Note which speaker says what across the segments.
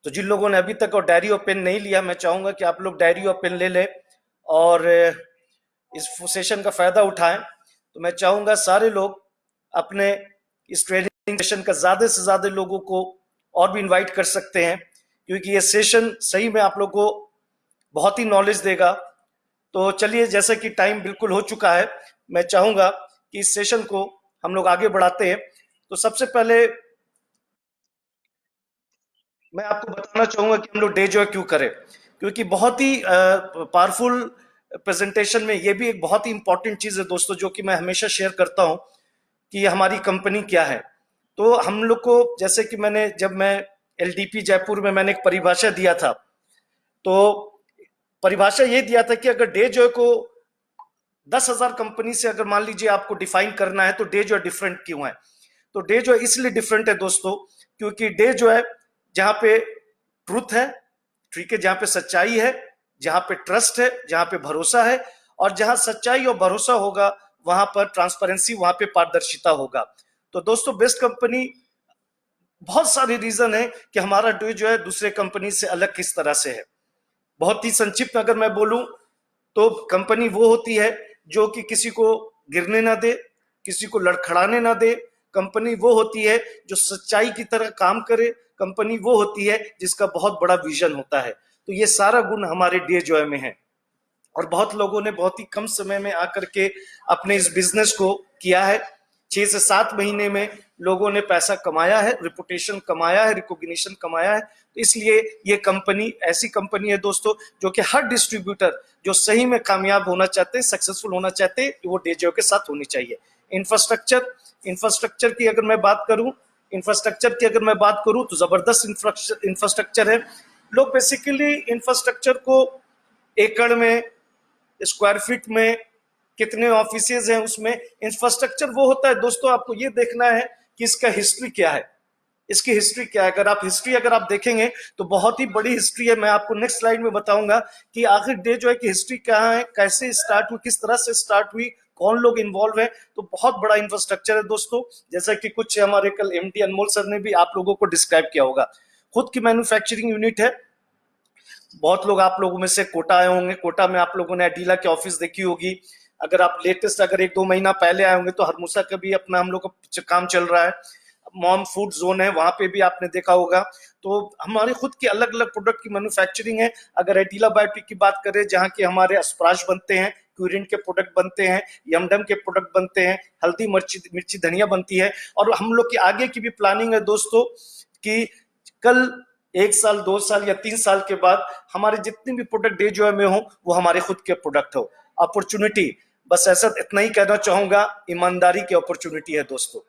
Speaker 1: तो जिन लोगों ने अभी तक और डायरी और पेन नहीं लिया, मैं चाहूंगा कि आप लोग डायरी और पेन ले लें और इस सेशन का फायदा उठाएं। तो मैं चाहूंगा सारे लोग अपने इस ट्रेनिंग सेशन का ज्यादा से ज्यादा लोगों को और भी इनवाइट कर सकते हैं, क्योंकि ये सेशन सही में आप लोग को बहुत ही नॉलेज देगा। तो चलिए, जैसे कि टाइम बिल्कुल हो चुका है, मैं चाहूंगा कि इस सेशन को हम लोग आगे बढ़ाते हैं। तो सबसे पहले मैं आपको बताना चाहूंगा कि हम लोग डे जॉय क्यों करें, क्योंकि बहुत ही पावरफुल प्रेजेंटेशन में ये भी एक बहुत ही इंपॉर्टेंट चीज है दोस्तों, जो कि मैं हमेशा शेयर करता हूं कि हमारी कंपनी क्या है। तो हम लोग को, जैसे कि जब मैं एलडीपी जयपुर में मैंने एक परिभाषा दिया था, तो परिभाषा ये दिया था कि अगर डे जॉय को 10,000 कंपनी से अगर मान लीजिए आपको डिफाइन करना है, तो डे जॉय डिफरेंट क्यों है। तो डे जॉय इसलिए डिफरेंट है दोस्तों, क्योंकि डे जॉय जहां पे ट्रूथ है, ठीक है, जहां पे सच्चाई है, जहां पे ट्रस्ट है, जहां पे भरोसा है, और जहां सच्चाई और भरोसा होगा वहां पर ट्रांसपेरेंसी, वहां पे पारदर्शिता होगा। तो दोस्तों, बेस्ट कंपनी, बहुत सारे रीजन है कि हमारा डे जो है दूसरे कंपनी से अलग किस तरह से है। बहुत ही संक्षिप्त अगर मैं बोलूं तो कंपनी वो होती है जो कि किसी को गिरने ना दे, किसी को लड़खड़ाने ना दे। कंपनी वो होती है जो सच्चाई की तरह काम करे। कंपनी वो होती है जिसका बहुत बड़ा विजन होता है। तो ये सारा गुण हमारे डे जॉय में है, और बहुत लोगों ने बहुत ही कम समय में आकर के अपने इस बिजनेस को किया है। 6 से 7 महीने में लोगों ने पैसा कमाया है, रिपुटेशन कमाया है, रिकॉग्निशन कमाया है। तो इसलिए ये कंपनी ऐसी कंपनी है दोस्तों, जो कि हर डिस्ट्रीब्यूटर जो सही में कामयाब होना चाहते हैं, सक्सेसफुल होना चाहते हैं, वो डेजो के साथ होनी चाहिए। इंफ्रास्ट्रक्चर इंफ्रास्ट्रक्चर की अगर मैं बात करूं तो जबरदस्त इंफ्रास्ट्रक्चर है। लोग बेसिकली इंफ्रास्ट्रक्चर को एकड़ में, स्क्वायर फीट में, कितने ऑफिसेज हैं उसमें, इंफ्रास्ट्रक्चर वो होता है दोस्तों। आपको ये देखना है कि इसका हिस्ट्री क्या है, इसकी हिस्ट्री क्या है। अगर आप देखेंगे तो बहुत ही बड़ी हिस्ट्री है। मैं आपको नेक्स्ट स्लाइड में बताऊंगा कि आखिर डे जो है कि हिस्ट्री क्या है, कैसे स्टार्ट हुई, किस तरह से स्टार्ट हुई, कौन लोग इन्वॉल्व है। तो बहुत बड़ा इंफ्रास्ट्रक्चर है दोस्तों, जैसा कि कुछ हमारे कल एमडी अनमोल सर ने भी आप लोगों को डिस्क्राइब किया होगा। खुद की मैन्युफैक्चरिंग यूनिट है। बहुत लोग आप लोगों में से कोटा आए होंगे, कोटा में आप लोगों ने अडीला की ऑफिस देखी होगी। अगर आप लेटेस्ट अगर 1-2 महीना पहले आए होंगे तो हरमुसा का भी अपना हम लोग का काम चल रहा है। मॉम फूड जोन है, वहां पे भी आपने देखा होगा। तो हमारी खुद की अलग अलग प्रोडक्ट की मैन्युफैक्चरिंग है। अगर एडीला बायोटिक की बात करें, जहाँ के हमारे अस्प्राश बनते हैं, क्यूरिन के प्रोडक्ट बनते हैं, यमडम के प्रोडक्ट बनते हैं, हल्दी मिर्ची धनिया बनती है। और हम लोग की आगे की भी प्लानिंग है दोस्तों कि कल 1 साल 2 साल या 3 साल के बाद हमारे जितने भी प्रोडक्ट डे जॉय में हो वो हमारे खुद के प्रोडक्ट हो। अपॉर्चुनिटी, बस ऐसा इतना ही कहना चाहूंगा, ईमानदारी की अपॉर्चुनिटी है दोस्तों।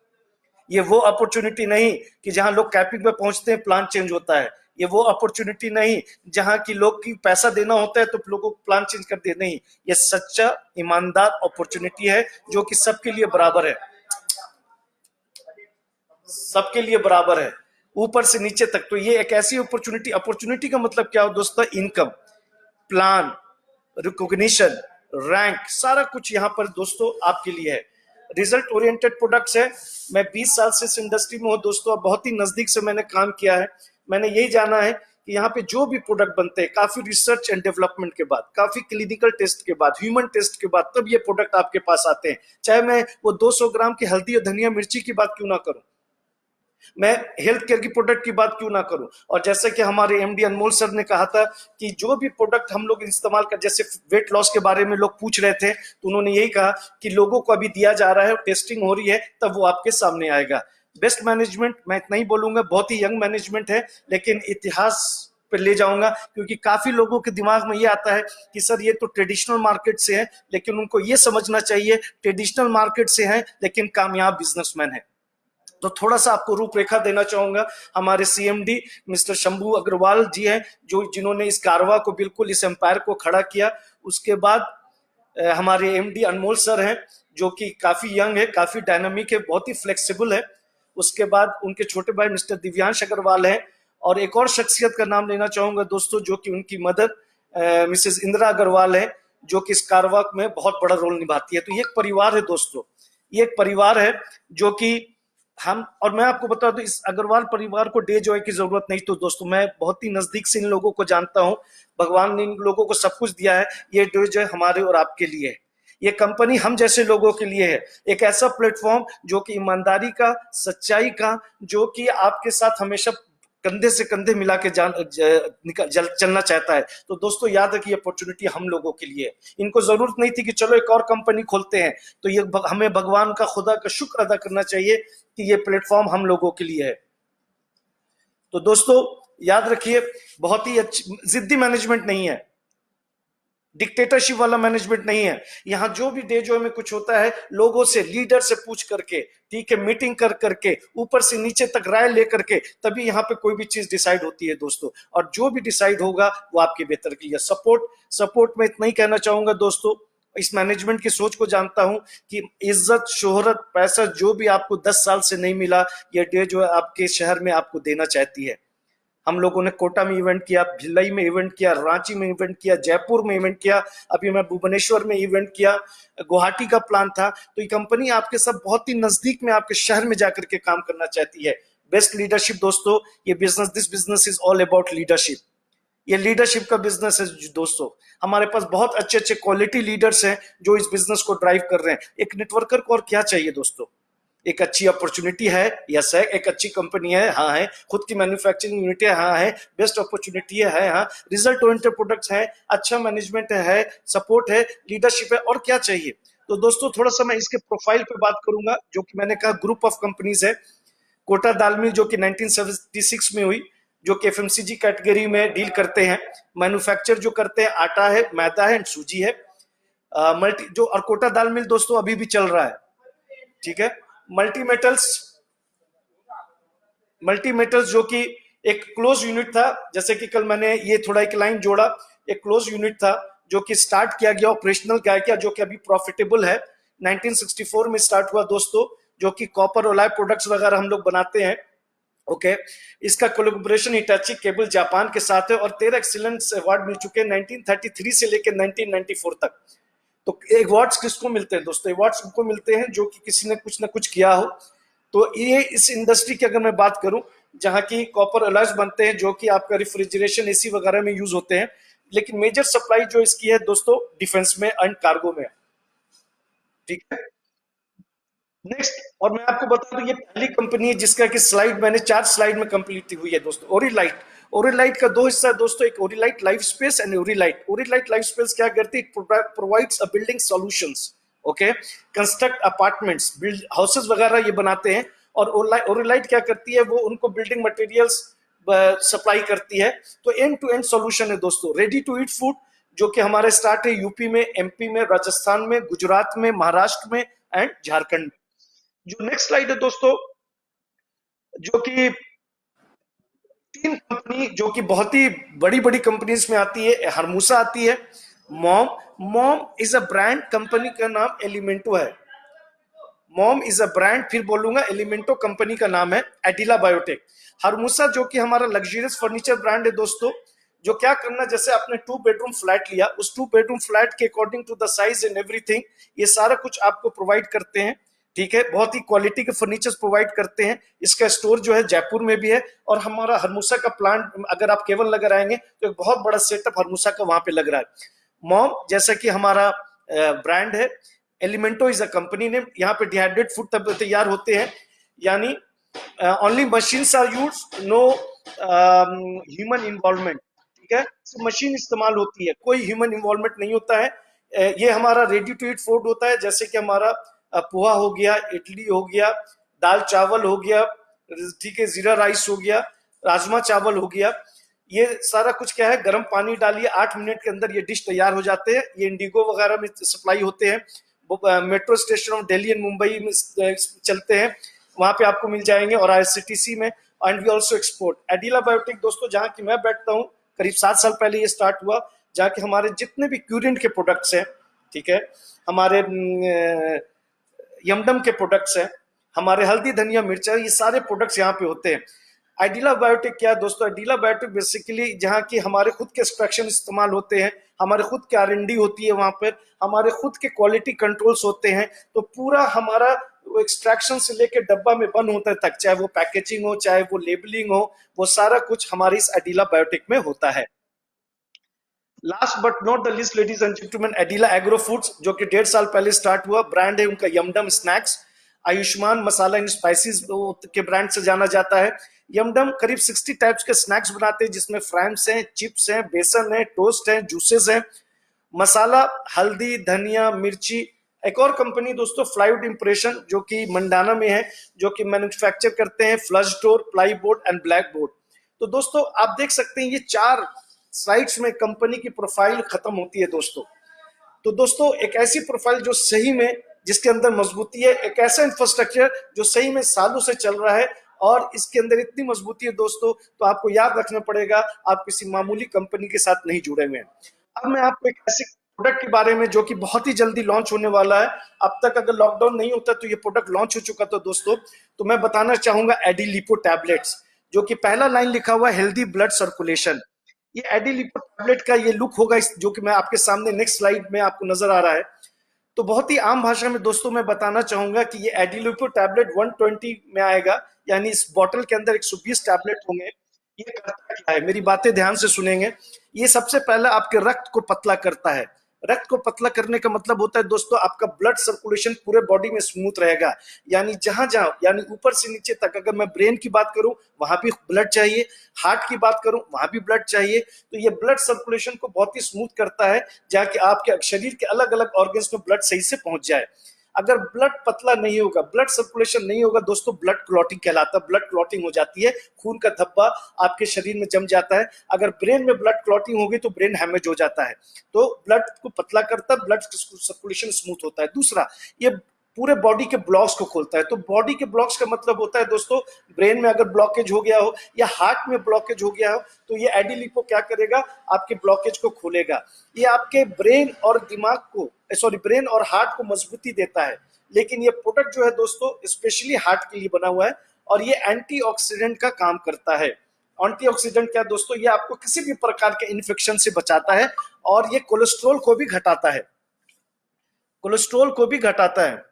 Speaker 1: ये वो अपॉर्चुनिटी नहीं कि जहां लोग कैपिंग पे पहुंचते हैं प्लान चेंज होता है। ये वो अपॉर्चुनिटी नहीं जहां की लोग की पैसा देना होता है तो लोगों को प्लान चेंज कर दे, नहीं। ये सच्चा ईमानदार अपॉर्चुनिटी है जो कि सबके लिए बराबर है, सबके लिए बराबर है, ऊपर से नीचे तक। तो ये एक ऐसी अपॉर्चुनिटी का मतलब क्या हो दोस्तों, इनकम, प्लान, रिकॉग्निशन, रैंक, सारा कुछ यहाँ पर दोस्तों आपके लिए है। रिजल्ट ओरिएंटेड प्रोडक्ट्स है। मैं 20 साल से इस इंडस्ट्री में हूँ दोस्तों, बहुत ही नजदीक से मैंने काम किया है। मैंने यही जाना है कि यहाँ पे जो भी प्रोडक्ट बनते हैं, काफी रिसर्च एंड डेवलपमेंट के बाद, काफी क्लिनिकल टेस्ट के बाद, ह्यूमन टेस्ट के बाद, तब ये प्रोडक्ट आपके पास आते हैं। चाहे मैं वो 200 ग्राम की हल्दी और धनिया मिर्ची की बात क्यों ना करूं, मैं हेल्थ केयर की प्रोडक्ट की बात क्यों ना करूं। और जैसे कि हमारे एमडी अनमोल सर ने कहा था कि जो भी प्रोडक्ट हम लोग इस्तेमाल कर, जैसे वेट लॉस के बारे में लोग पूछ रहे थे, तो उन्होंने यही कहा कि लोगों को अभी दिया जा रहा है, टेस्टिंग हो रही है, तब वो आपके सामने आएगा। बेस्ट मैनेजमेंट, मैं इतना ही बोलूंगा, बहुत ही यंग मैनेजमेंट है, लेकिन इतिहास पे ले जाऊंगा, क्योंकि काफी लोगों के दिमाग में ये आता है कि सर ये तो ट्रेडिशनल मार्केट से है, लेकिन उनको ये समझना चाहिए ट्रेडिशनल मार्केट से है लेकिन कामयाब बिजनेसमैन है। तो थोड़ा सा आपको रूपरेखा देना चाहूंगा। हमारे सीएमडी मिस्टर शंभू अग्रवाल जी हैं, जिन्होंने इस कारवा को, बिल्कुल इस एम्पायर को खड़ा किया। उसके बाद हमारे एमडी अनमोल सर हैं, जो कि काफी यंग है, काफी डायनामिक है, बहुत ही फ्लेक्सिबल है। उसके बाद उनके छोटे भाई मिस्टर दिव्यांश अग्रवाल हैं। और एक और शख्सियत का नाम लेना चाहूंगा दोस्तों, जो कि उनकी मदर मिसेस इंदिरा अग्रवाल है, जो कि इस कारवा में बहुत बड़ा रोल निभाती है। तो ये एक परिवार है दोस्तों, ये एक परिवार है जो कि हम, और मैं आपको बता दूं, इस अग्रवाल परिवार को डे जॉय की जरूरत नहीं। तो दोस्तों मैं बहुत ही नजदीक से इन लोगों को जानता हूं, भगवान ने इन लोगों को सब कुछ दिया है। ये डे जॉय हमारे और आपके लिए है, ये कंपनी हम जैसे लोगों के लिए है, एक ऐसा प्लेटफॉर्म जो कि ईमानदारी का, सच्चाई का, जो कि आपके साथ हमेशा कंधे से कंधे मिला के चलना चाहता है। तो दोस्तों याद रखिए, अपॉर्चुनिटी हम लोगों के लिए है। इनको जरूरत नहीं थी कि चलो एक और कंपनी खोलते हैं, तो ये हमें भगवान का, खुदा का शुक्र अदा करना चाहिए कि ये प्लेटफॉर्म हम लोगों के लिए है। तो दोस्तों याद रखिए, बहुत ही अच्छी, जिद्दी मैनेजमेंट नहीं है, डिक्टेटरशिप वाला मैनेजमेंट नहीं है। यहां जो भी डे जॉय में कुछ होता है, लोगों से, लीडर से पूछ करके, ठीक है, मीटिंग कर करके, ऊपर से नीचे तक राय लेकर के, तभी यहां पे कोई भी चीज डिसाइड होती है दोस्तों। और जो भी डिसाइड होगा वो आपके बेहतर के लिए। सपोर्ट में इतना ही कहना चाहूंगा दोस्तों, इस मैनेजमेंट की सोच को जानता हूं कि इज्जत, शोहरत, पैसा जो भी आपको 10 साल से नहीं मिला, ये डे जो है आपके शहर में आपको देना चाहती है। हम लोगों ने कोटा में इवेंट किया, भिलाई में इवेंट किया, रांची में इवेंट किया, जयपुर में इवेंट किया, अभी मैं भुवनेश्वर में इवेंट किया, गुवाहाटी का प्लान था। तो ये कंपनी आपके साथ बहुत ही नजदीक में आपके शहर में जाकर के काम करना चाहती है। बेस्ट लीडरशिप दोस्तों, ये business, this business is all about leadership. ये लीडरशिप का बिजनेस है दोस्तों। हमारे पास बहुत अच्छे अच्छे क्वालिटी लीडर्स हैं जो इस बिजनेस को ड्राइव कर रहे हैं। एक नेटवर्कर को और क्या चाहिए दोस्तों? एक अच्छी अपॉर्चुनिटी है, यस है, एक अच्छी कंपनी है, हाँ है, खुद की मैन्युफैक्चरिंग यूनिट है, हाँ है, बेस्ट अपॉर्चुनिटी है, हाँ, रिजल्ट ओरिएंटेड प्रोडक्ट्स है, अच्छा मैनेजमेंट है, सपोर्ट है, लीडरशिप है, और क्या चाहिए? तो दोस्तों थोड़ा सा मैं इसके प्रोफाइल पे बात करूंगा, जो कि मैंने कहा ग्रुप ऑफ कंपनीज है। कोटा दाल मिल जो कि 1976 में हुई, जो कि एफएमसीजी कैटेगरी में डील करते हैं। मैन्युफैक्चर जो करते हैं, आटा है, मैदा है, सूजी है। मल्टी जो, और कोटा दाल मिल दोस्तों अभी भी चल रहा है, ठीक है। मल्टी मेटल्स, जो कि एक क्लोज यूनिट था, जैसे कि कल मैंने ये थोड़ा एक लाइन जोड़ा, एक क्लोज यूनिट था जो कि स्टार्ट किया गया, ऑपरेशनल किया, जो कि अभी प्रॉफिटेबल है। 1964 में स्टार्ट हुआ दोस्तों, जो कि कॉपर ओलाय प्रोडक्ट्स वगैरह हम लोग बनाते हैं। ओके, इसका कोलैबोरेशन हिटाची केबल जापान के साथ है, और 13 एक्सीलेंस अवार्ड मिल चुके हैं 1933 से लेकर 1994 तक। तो अवार्ड्स किसको मिलते हैं दोस्तों? अवार्ड्स उनको मिलते हैं जो कि किसी ने कुछ ना कुछ किया हो। तो ये इस इंडस्ट्री की अगर मैं बात करूं, जहां की कॉपर अलॉयज बनते हैं, जो कि आपका रिफ्रिजरेशन, एसी वगैरह में यूज होते हैं, लेकिन मेजर सप्लाई जो इसकी है दोस्तों, डिफेंस में एंड कार्गो में, ठीक है। नेक्स्ट, और मैं आपको बता दूं, ये पहली कंपनी है जिसका कि स्लाइड मैंने 4 स्लाइड में कंप्लीट हुई है दोस्तों। ओरिलाइट, ओरिलाइट का 2 हिस्सा है दोस्तों, एक Orilite life space and Orilite. Orilite life space क्या करती है? Provides a building solutions, okay, construct apartments, build houses वगैरह ये बनाते हैं। और ओरिलाइट क्या करती है? वो उनको बिल्डिंग मटेरियल्स सप्लाई करती है। तो एंड टू एंड सॉल्यूशन है दोस्तों। रेडी टू ईट फूड, जो कि हमारे स्टार्ट है यूपी में, एमपी में, राजस्थान में, गुजरात में, महाराष्ट्र में एंड झारखंड में। जो नेक्स्ट स्लाइड है दोस्तों, जो कि 3 कंपनी जो कि बहुत ही बड़ी बड़ी कंपनीज में आती है, हरमूसा आती है, mom, mom is a brand, company का नाम एलिमेंटो है। मॉम इज अ ब्रांड, फिर बोलूंगा, एलिमेंटो कंपनी का नाम है, एडिला बायोटेक। हरमूसा जो कि हमारा लग्जरियस फर्नीचर ब्रांड है दोस्तों, जो क्या करना, जैसे आपने 2 बेडरूम फ्लैट लिया, उस 2 बेडरूम फ्लैट के according to the size and everything, ये सारा कुछ आपको प्रोवाइड करते हैं, ठीक है। बहुत ही क्वालिटी के फर्नीचर्स प्रोवाइड करते हैं। इसका स्टोर जो है जयपुर में भी है, और हमारा हरमूसा का प्लांट, अगर आप केवल नगर आएंगे तो एक बहुत बड़ा सेटअप हरमूसा का वहां पे लग रहा है। मॉम जैसा कि हमारा ब्रांड है, Elemento is a company name. यहाँ पे डिहाइड्रेट फूड तब तैयार होते हैं, यानी only machines are use, no human involvement, ठीक है। मशीन इस्तेमाल होती है, कोई ह्यूमन इन्वॉल्वमेंट नहीं होता है। ये हमारा रेडी टू ईट फूड होता है, जैसे कि हमारा पोहा हो गया, इडली हो गया, दाल चावल हो गया, ठीक है, जीरा राइस हो गया, राजमा चावल हो गया। ये सारा कुछ क्या है, गर्म पानी डालिए, 8 मिनट के अंदर ये डिश तैयार हो जाते हैं। ये इंडिगो वगैरह में सप्लाई होते हैं, metro station of Delhi and Mumbai में चलते हैं, वहां पे आपको मिल जाएंगे, और आईआरसीटीसी में। And we also export. एडिला बायोटेक दोस्तों, जहां की मैं बैठता हूँ, करीब 7 साल पहले ये स्टार्ट हुआ, जहाँ के हमारे जितने भी क्यूरेंट के प्रोडक्ट्स हैं, ठीक है, हमारे यमडम के प्रोडक्ट्स हैं, हमारे हल्दी धनिया मिर्चा, ये सारे प्रोडक्ट्स यहाँ पे होते हैं। आइडिला बायोटेक क्या है दोस्तों? आइडिला बायोटेक बेसिकली जहाँ की हमारे खुद के एक्सट्रैक्शन इस्तेमाल होते हैं, हमारे खुद की R&D होती है, वहां पर हमारे खुद के क्वालिटी कंट्रोल्स होते हैं। तो पूरा हमारा वो एक्सट्रैक्शन से लेके डब्बा में बंद होता तक, चाहे वो पैकेजिंग हो, चाहे वो लेबलिंग हो, वो सारा कुछ हमारी इस एडिला बायोटेक में होता है। Last but not the least ladies and gentleman, एडिला एग्रो फूड्स, जो कि 1.5 साल पहले स्टार्ट हुआ, ब्रांड है उनका यमडम snacks. Ayushman masala and spices के ब्रांड से जाना जाता है। यमडम करीब 60 टाइप्स के स्नैक्स बनाते हैं, जिसमें फ्राइम्स हैं, चिप्स हैं, बेसन है, टोस्ट है, जूसेस हैं, मसाला, हल्दी, धनिया, मिर्ची। एक और कंपनी दोस्तों फ्लाईवुड इंप्रेशन, जो कि मंडाना में है, जो कि मैन्युफैक्चर करते हैं flush door, ply board and black board. तो दोस्तों आप देख सकते हैं ये 4 स्लाइड्स में कंपनी की प्रोफाइल खत्म होती है दोस्तों। तो दोस्तों एक ऐसी प्रोफाइल जो सही में, जिसके अंदर मजबूती है, एक ऐसा इंफ्रास्ट्रक्चर जो सही में सालों से चल रहा है और इसके अंदर इतनी मजबूती है दोस्तों, तो आपको याद रखना पड़ेगा आप किसी मामूली कंपनी के साथ नहीं जुड़े हुए हैं। अब मैं आपको एक ऐसे प्रोडक्ट के बारे में जो कि बहुत ही जल्दी लॉन्च होने वाला है, अब तक अगर लॉकडाउन नहीं होता तो ये प्रोडक्ट लॉन्च हो चुका था दोस्तों, तो मैं बताना चाहूंगा एडिलिपो टैबलेट्स, जो कि पहला लाइन लिखा हुआ है हेल्दी ब्लड सर्कुलेशन। ये एडिलिपो टैबलेट का ये लुक होगा, जो कि मैं आपके सामने नेक्स्ट स्लाइड में आपको नजर आ रहा है। तो बहुत ही आम भाषा में दोस्तों मैं बताना चाहूंगा कि ये एडिलिपो टैबलेट 120 में आएगा, यानी इस बॉटल के अंदर 120 टैबलेट होंगे। ये करता क्या है, मेरी बातें ध्यान से सुनेंगे। ये सबसे पहले आपके रक्त को पतला करता है। रक्त को पतला करने का मतलब होता है दोस्तों, आपका ब्लड सर्कुलेशन पूरे बॉडी में स्मूथ रहेगा, यानी जहां जहां, यानी ऊपर से नीचे तक, अगर मैं ब्रेन की बात करूं वहां भी ब्लड चाहिए, हार्ट की बात करूं वहां भी ब्लड चाहिए। तो ये ब्लड सर्कुलेशन को बहुत ही स्मूथ करता है, जहाँ कि आपके शरीर के अलग अलग ऑर्गन्स में ब्लड सही से पहुंच जाए। अगर ब्लड पतला नहीं होगा, ब्लड सर्कुलेशन नहीं होगा दोस्तों, ब्लड क्लॉटिंग कहलाता है, ब्लड क्लॉटिंग हो जाती है, खून का धब्बा आपके शरीर में जम जाता है। अगर ब्रेन में ब्लड क्लॉटिंग होगी तो ब्रेन हैमेज हो जाता है। तो ब्लड को पतला करता है, ब्लड सर्कुलेशन स्मूथ होता है। दूसरा, ये पूरे बॉडी के ब्लॉक्स को खोलता है। तो बॉडी के ब्लॉक्स का मतलब होता है दोस्तों, ब्रेन में अगर ब्लॉकेज हो गया हो या हार्ट में ब्लॉकेज हो गया हो, तो ये एडिलिपो क्या करेगा, आपके ब्लॉकेज को खोलेगा। ये आपके ब्रेन और दिमाग को, सॉरी, ब्रेन और हार्ट को मजबूती देता है। लेकिन ये प्रोडक्ट जो है दोस्तों स्पेशली हार्ट के लिए बना हुआ है, और ये एंटीऑक्सीडेंट का काम करता है। एंटीऑक्सीडेंट क्या दोस्तों, ये आपको किसी भी प्रकार के इन्फेक्शन से बचाता है, और ये कोलेस्ट्रॉल को भी घटाता है, कोलेस्ट्रॉल को भी घटाता है।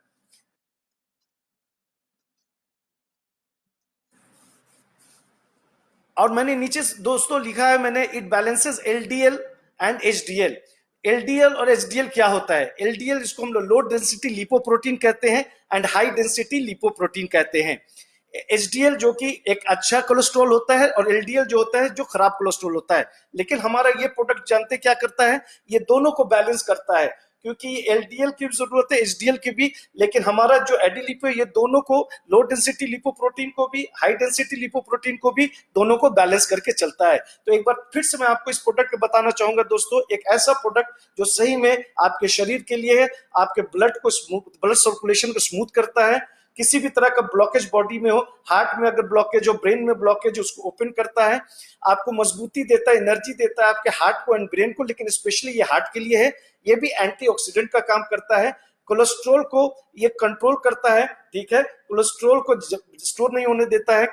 Speaker 1: और मैंने नीचे दोस्तों लिखा है, मैंने it balances LDL and HDL. LDL और एचडीएल क्या होता है? एलडीएल इसको हम लोग लो डेंसिटी लिपोप्रोटीन कहते हैं, एंड हाई डेंसिटी लिपोप्रोटीन कहते हैं। एचडीएल जो कि एक अच्छा कोलेस्ट्रॉल होता है, और एलडीएल जो होता है जो खराब कोलेस्ट्रॉल होता है। लेकिन हमारा ये प्रोडक्ट जानते क्या करता है, ये दोनों को बैलेंस करता है, क्योंकि एलडीएल की भी जरूरत है, एचडीएल की भी। लेकिन हमारा जो एडिलिपो है, ये दोनों को, लो डेंसिटी लिपोप्रोटीन को भी, हाई डेंसिटी लिपोप्रोटीन को भी, दोनों को बैलेंस करके चलता है। तो एक बार फिर से मैं आपको इस प्रोडक्ट को बताना चाहूंगा दोस्तों, एक ऐसा प्रोडक्ट जो सही में आपके शरीर के लिए है, आपके ब्लड को स्मूथ, ब्लड सर्कुलेशन को स्मूथ करता है। किसी भी तरह का ब्लॉकेज बॉडी में हो, हार्ट में अगर ब्लॉकेज हो, ब्रेन में ब्लॉकेज, उसको ओपन करता है, आपको मजबूती देता है, एनर्जी देता है आपके हार्ट को एंड ब्रेन को। लेकिन स्पेशली ये हार्ट के लिए है। ये भी एंटीऑक्सीडेंट का काम करता है, कोलेस्ट्रॉल को ये कंट्रोल करता है, ठीक है, कोलेस्ट्रॉल को स्टोर नहीं होने देता है,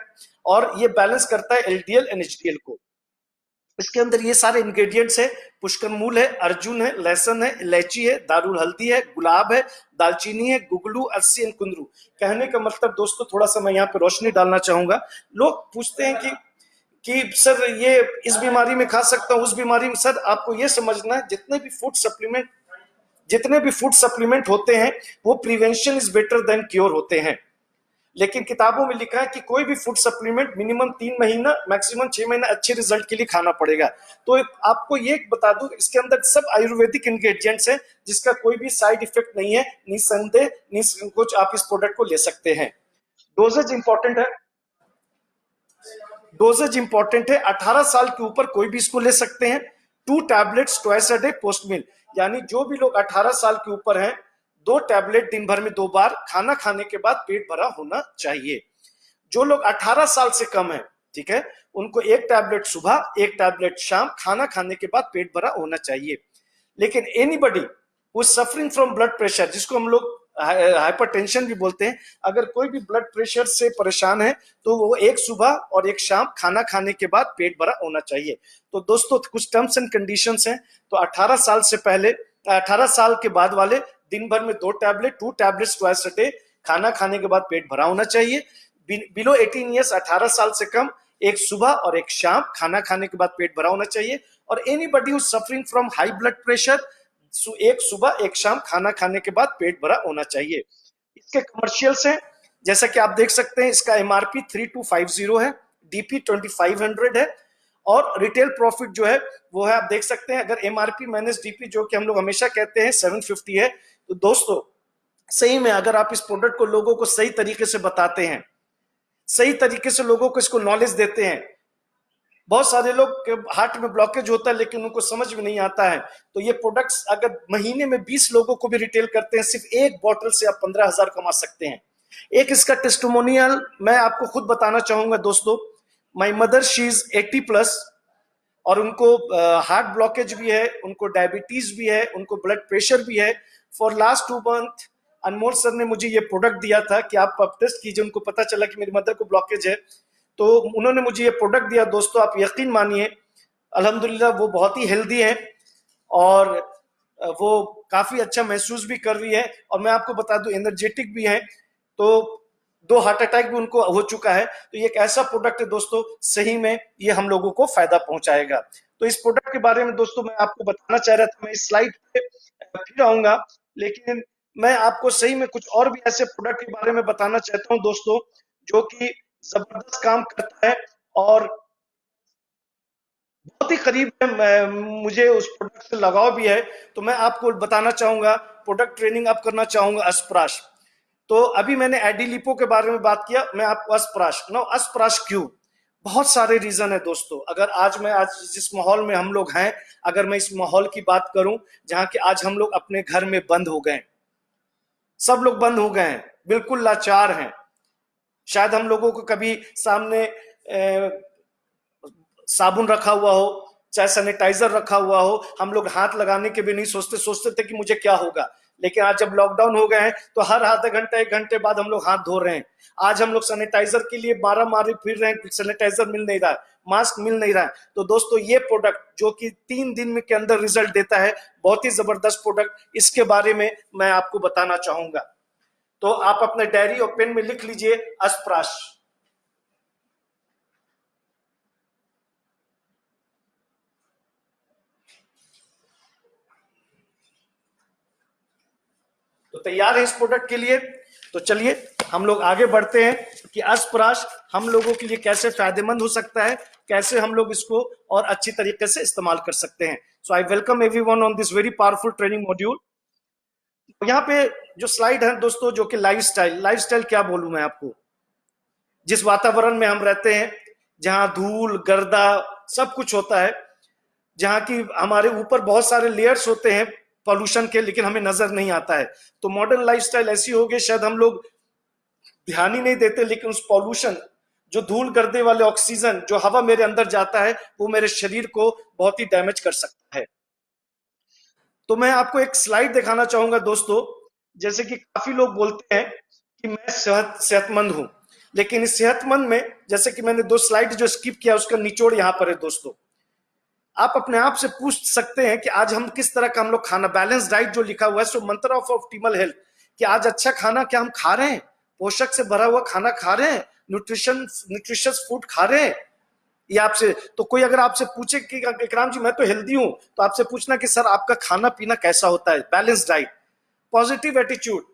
Speaker 1: और ये बैलेंस करता है एलडीएल एंड एचडीएल को। इसके अंदर ये सारे इंग्रेडिएंट्स है, पुष्कर मूल है, अर्जुन है, लहसुन है, इलायची है, दारुल हल्दी है, गुलाब है, दालचीनी है, गुगलू, अलसी एंड कुंदरू। कहने का मतलब दोस्तों, थोड़ा सा मैं यहाँ पे रोशनी डालना चाहूंगा। लोग पूछते हैं कि सर ये इस बीमारी में खा सकता हूँ, उस बीमारी में। सर आपको ये समझना है, जितने भी फूड सप्लीमेंट होते हैं, वो prevention is better than cure होते हैं। लेकिन किताबों में लिखा है कि कोई भी फूड सप्लीमेंट मिनिमम 3 महीना, मैक्सिमम 6 महीना अच्छे रिजल्ट के लिए खाना पड़ेगा। तो आपको ये बता दूं, इसके अंदर सब आयुर्वेदिक इंग्रेडिएंट्स हैं, जिसका कोई भी साइड इफेक्ट नहीं है। निसंदेह, निसंकोच आप इस प्रोडक्ट को ले सकते हैं। डोजेज इंपॉर्टेंट है, डोजेज इंपॉर्टेंट है। 18 साल के ऊपर कोई भी इसको ले सकते हैं। 2 tablets twice a day post meal, यानी जो भी लोग 18 साल के ऊपर हैं, 2 टैबलेट दिन भर में 2 बार, खाना खाने के बाद पेट भरा होना चाहिए। जो लोग 18 साल से कम है, ठीक है, उनको 1 टैबलेट सुबह, 1 टैबलेट शाम, खाना खाने के बाद पेट भरा होना चाहिए। लेकिन anybody who suffering from blood pressure, जिसको हम लोग हाइपरटेंशन भी बोलते हैं, अगर कोई भी ब्लड प्रेशर से परेशान है, तो वो 1 सुबह और 1 शाम, खाना खाने के बाद पेट भरा होना चाहिए। तो दोस्तों कुछ टर्म्स एंड कंडीशंस हैं। तो 18 साल से पहले, 18 साल के बाद वाले दिन भर में 2 tablet, 2 tablets twice a day, खाना खाने के बाद पेट भरा होना चाहिए। बिलो 18 ईयर्स, 18 साल से कम, एक सुबह और एक शाम खाना खाने के बाद पेट भरा होना चाहिए। और anybody who suffering from high blood pressure, एक सुबह एक शाम खाना खाने के बाद पेट भरा होना चाहिए। इसके कमर्शियल्स हैं, जैसा कि आप देख सकते हैं, इसका एमआरपी 3250 है, डीपी 2500 है, और रिटेल प्रॉफिट जो है वो है, आप देख सकते हैं, अगर एमआरपी माइनस डीपी जो कि हम लोग हमेशा कहते हैं 750 है, तो दोस्तों सही में अगर आप इस प्रोडक्ट को लोगों को सही तरीके से बताते हैं, सही तरीके से लोगों को इसको नॉलेज देते हैं, बहुत सारे लोग के हार्ट में ब्लॉकेज होता है लेकिन उनको समझ में नहीं आता है, तो ये प्रोडक्ट्स अगर महीने में 20 लोगों को भी रिटेल करते हैं, सिर्फ एक बॉटल से आप 15,000 कमा सकते हैं। एक इसका टेस्टिमोनियल मैं आपको खुद बताना चाहूंगा दोस्तों। माय मदर, शी इज 80+, और उनको हार्ट ब्लॉकेज भी है, उनको डायबिटीज भी है, उनको ब्लड प्रेशर भी है। For last 2 month Anmol sir ने मुझे ये प्रोडक्ट दिया था कि आप टेस्ट कीजिए, उनको पता चला कि मेरी मदर को ब्लॉकेज है, तो उन्होंने मुझे ये प्रोडक्ट दिया। दोस्तों आप यकीन मानिए, अल्हम्दुलिल्लाह वो बहुत ही हेल्दी है और वो काफी अच्छा महसूस भी कर रही है, और मैं आपको बता दूं एनर्जेटिक भी है। तो 2 हार्ट अटैक भी उनको हो चुका है, तो ये एक ऐसा प्रोडक्ट है दोस्तों, सही में ये हम लोगों को फायदा पहुंचाएगा। तो इस प्रोडक्ट के बारे में दोस्तों मैं आपको बताना चाह रहा था, मैं इस स्लाइड पे फिर आऊंगा, लेकिन मैं आपको सही में कुछ और भी ऐसे प्रोडक्ट के बारे में बताना चाहता हूं दोस्तों, जो कि जबरदस्त काम करता है और बहुत ही करीब है, मुझे उस प्रोडक्ट से लगाव भी है। तो मैं आपको बताना चाहूंगा, प्रोडक्ट ट्रेनिंग आप करना चाहूंगा अस्प्राश। तो अभी मैंने एडिलिपो के बारे में बात किया, मैं आपको अस्प्राश नो, अस्प्राश क्यों? बहुत सारे रीजन है दोस्तों। अगर आज जिस माहौल में हम लोग हैं, अगर मैं इस माहौल की बात करूं जहां कि आज हम लोग अपने घर में बंद हो गए, सब लोग बंद हो गए हैं, बिल्कुल लाचार हैं। शायद हम लोगों को कभी सामने साबुन रखा हुआ हो, चाहे सैनिटाइजर रखा हुआ हो, हम लोग हाथ लगाने के भी नहीं सोचते थे कि मुझे क्या होगा। लेकिन आज जब लॉकडाउन हो गए हैं तो हर आधा घंटा 1 घंटे बाद हम लोग हाथ धो रहे हैं। आज हम लोग सैनिटाइजर के लिए 12 मारे फिर रहे हैं, सैनिटाइजर मिल नहीं रहा है, मास्क मिल नहीं रहा है। तो दोस्तों ये प्रोडक्ट जो कि 3 दिन में के अंदर रिजल्ट देता है, बहुत ही जबरदस्त प्रोडक्ट, इसके बारे में मैं आपको बताना चाहूंगा। तो आप अपने डायरी और पेन में लिख लीजिए अस्प्राश। तो तैयार है इस प्रोडक्ट के लिए? तो चलिए हम लोग आगे बढ़ते हैं कि अस्प्राश हम लोगों के लिए कैसे फायदेमंद हो सकता है, कैसे हम लोग इसको और अच्छी तरीके से इस्तेमाल कर सकते हैं। So I welcome everyone on this very powerful training module. यहाँ पे जो स्लाइड है दोस्तों, जो कि लाइफस्टाइल क्या बोलूं मैं आपको, जिस वातावरण में हम रहते हैं, जहां धूल गर्दा सब कुछ होता है, जहां की हमारे ऊपर बहुत सारे लेयर्स होते हैं पॉल्यूशन के, लेकिन हमें नजर नहीं आता है। तो मॉडर्न लाइफस्टाइल ऐसी हो गई, शायद हम लोग ध्यान ही नहीं देते, लेकिन उस पॉल्यूशन, जो धूल गर्दे वाले ऑक्सीजन जो हवा मेरे अंदर जाता है, वो मेरे शरीर को बहुत ही डैमेज कर सकता है। तो मैं आपको एक स्लाइड दिखाना चाहूंगा दोस्तों। जैसे कि काफी लोग बोलते हैं कि मैं सेहतमंद हूं, लेकिन इस सेहतमंद में, जैसे कि मैंने 2 स्लाइड जो स्किप किया, उसका निचोड़ यहां पर है दोस्तों। आप अपने आप से पूछ सकते हैं कि आज हम किस तरह का हम लोग खाना, बैलेंस डाइट जो लिखा हुआ है, सो मंत्र ऑफ ऑप्टिमल हेल्थ, कि आज अच्छा खाना क्या हम खा रहे हैं, पोषक से भरा हुआ खाना खा रहे हैं, न्यूट्रिशियस फूड खा रहे हैं। ये आपसे, तो कोई अगर आपसे पूछे कि इकराम जी मैं तो हेल्दी हूं, तो आपसे पूछना कि सर आपका खाना पीना कैसा होता है, बैलेंस डाइट, पॉजिटिव एटीट्यूड।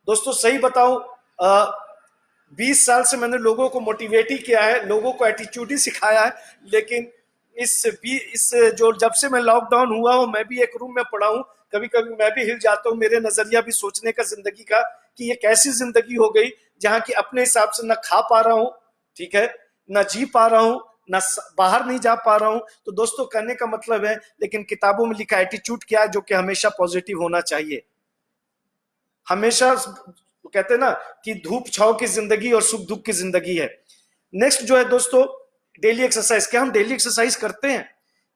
Speaker 1: दोस्तों सही बताऊं, 20 साल से मैंने लोगों को मोटिवेट ही किया है, लोगों को एटीट्यूड ही सिखाया है, लेकिन इस जो जब से मैं लॉकडाउन हुआ हूं, मैं भी एक रूम में पड़ा हूं, कभी कभी मैं भी हिल जाता हूं, मेरे नजरिया भी सोचने का जिंदगी का, कि ये कैसी जिंदगी हो गई जहां की अपने हिसाब से ना खा पा रहा हूं, ठीक है, ना जी पा रहा हूं, ना बाहर नहीं जा पा रहा हूं। तो दोस्तों कहने का मतलब है, लेकिन किताबों में लिखा एटीट्यूड क्या है, जो कि हमेशा पॉजिटिव होना चाहिए। हमेशा कहते हैं ना कि धूप छाव की जिंदगी और सुख दुख की जिंदगी है। नेक्स्ट जो है दोस्तों, डेली एक्सरसाइज। क्या हम डेली एक्सरसाइज करते हैं?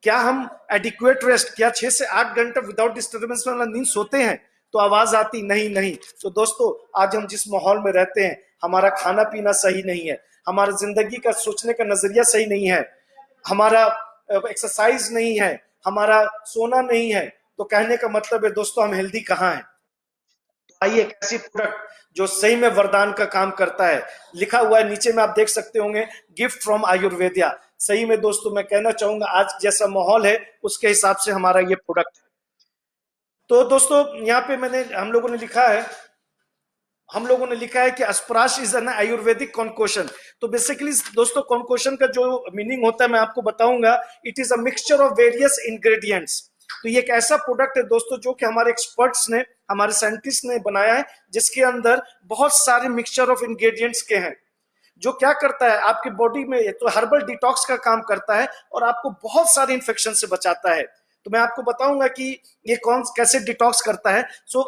Speaker 1: क्या हम एडिक्वेट रेस्ट, क्या 6 से 8 घंटे विदाउट डिस्टर्बेंस वाला नींद सोते हैं? तो आवाज आती नहीं नहीं। तो दोस्तों आज हम जिस माहौल में रहते हैं, हमारा खाना पीना सही नहीं है, हमारा जिंदगी का सोचने का नजरिया सही नहीं है, हमारा एक्सरसाइज नहीं है, हमारा सोना नहीं है, तो कहने का मतलब है दोस्तों हम हेल्दी कहाँ हैं? भाई एक ऐसी प्रोडक्ट जो सही में वरदान का काम करता है। लिखा हुआ है नीचे में, आप देख सकते होंगे, गिफ्ट फ्रॉम आयुर्वेदिया। सही में दोस्तों मैं कहना चाहूंगा आज जैसा माहौल है उसके हिसाब से हमारा ये प्रोडक्ट है। तो दोस्तों यहाँ पे हम लोगों ने लिखा है कि अस्पराश इज एन आयुर्वेदिक कॉन्कोशन। तो बेसिकली दोस्तों कॉन्कोशन का जो मीनिंग होता है मैं आपको बताऊंगा। It is a mixture of various ingredients. तो ये एक ऐसा प्रोडक्ट है दोस्तों जो कि हमारे एक्सपर्ट्स ने, हमारे साइंटिस्ट ने बनाया है, जिसके अंदर बहुत सारे मिक्सचर ऑफ इंग्रेडिएंट्स के हैं, जो क्या करता है आपकी बॉडी में तो हर्बल डिटॉक्स का काम करता है और आपको बहुत सारे इंफेक्शन से बचाता है। तो मैं आपको बताऊंगा कि ये कौन कैसे डिटॉक्स करता है।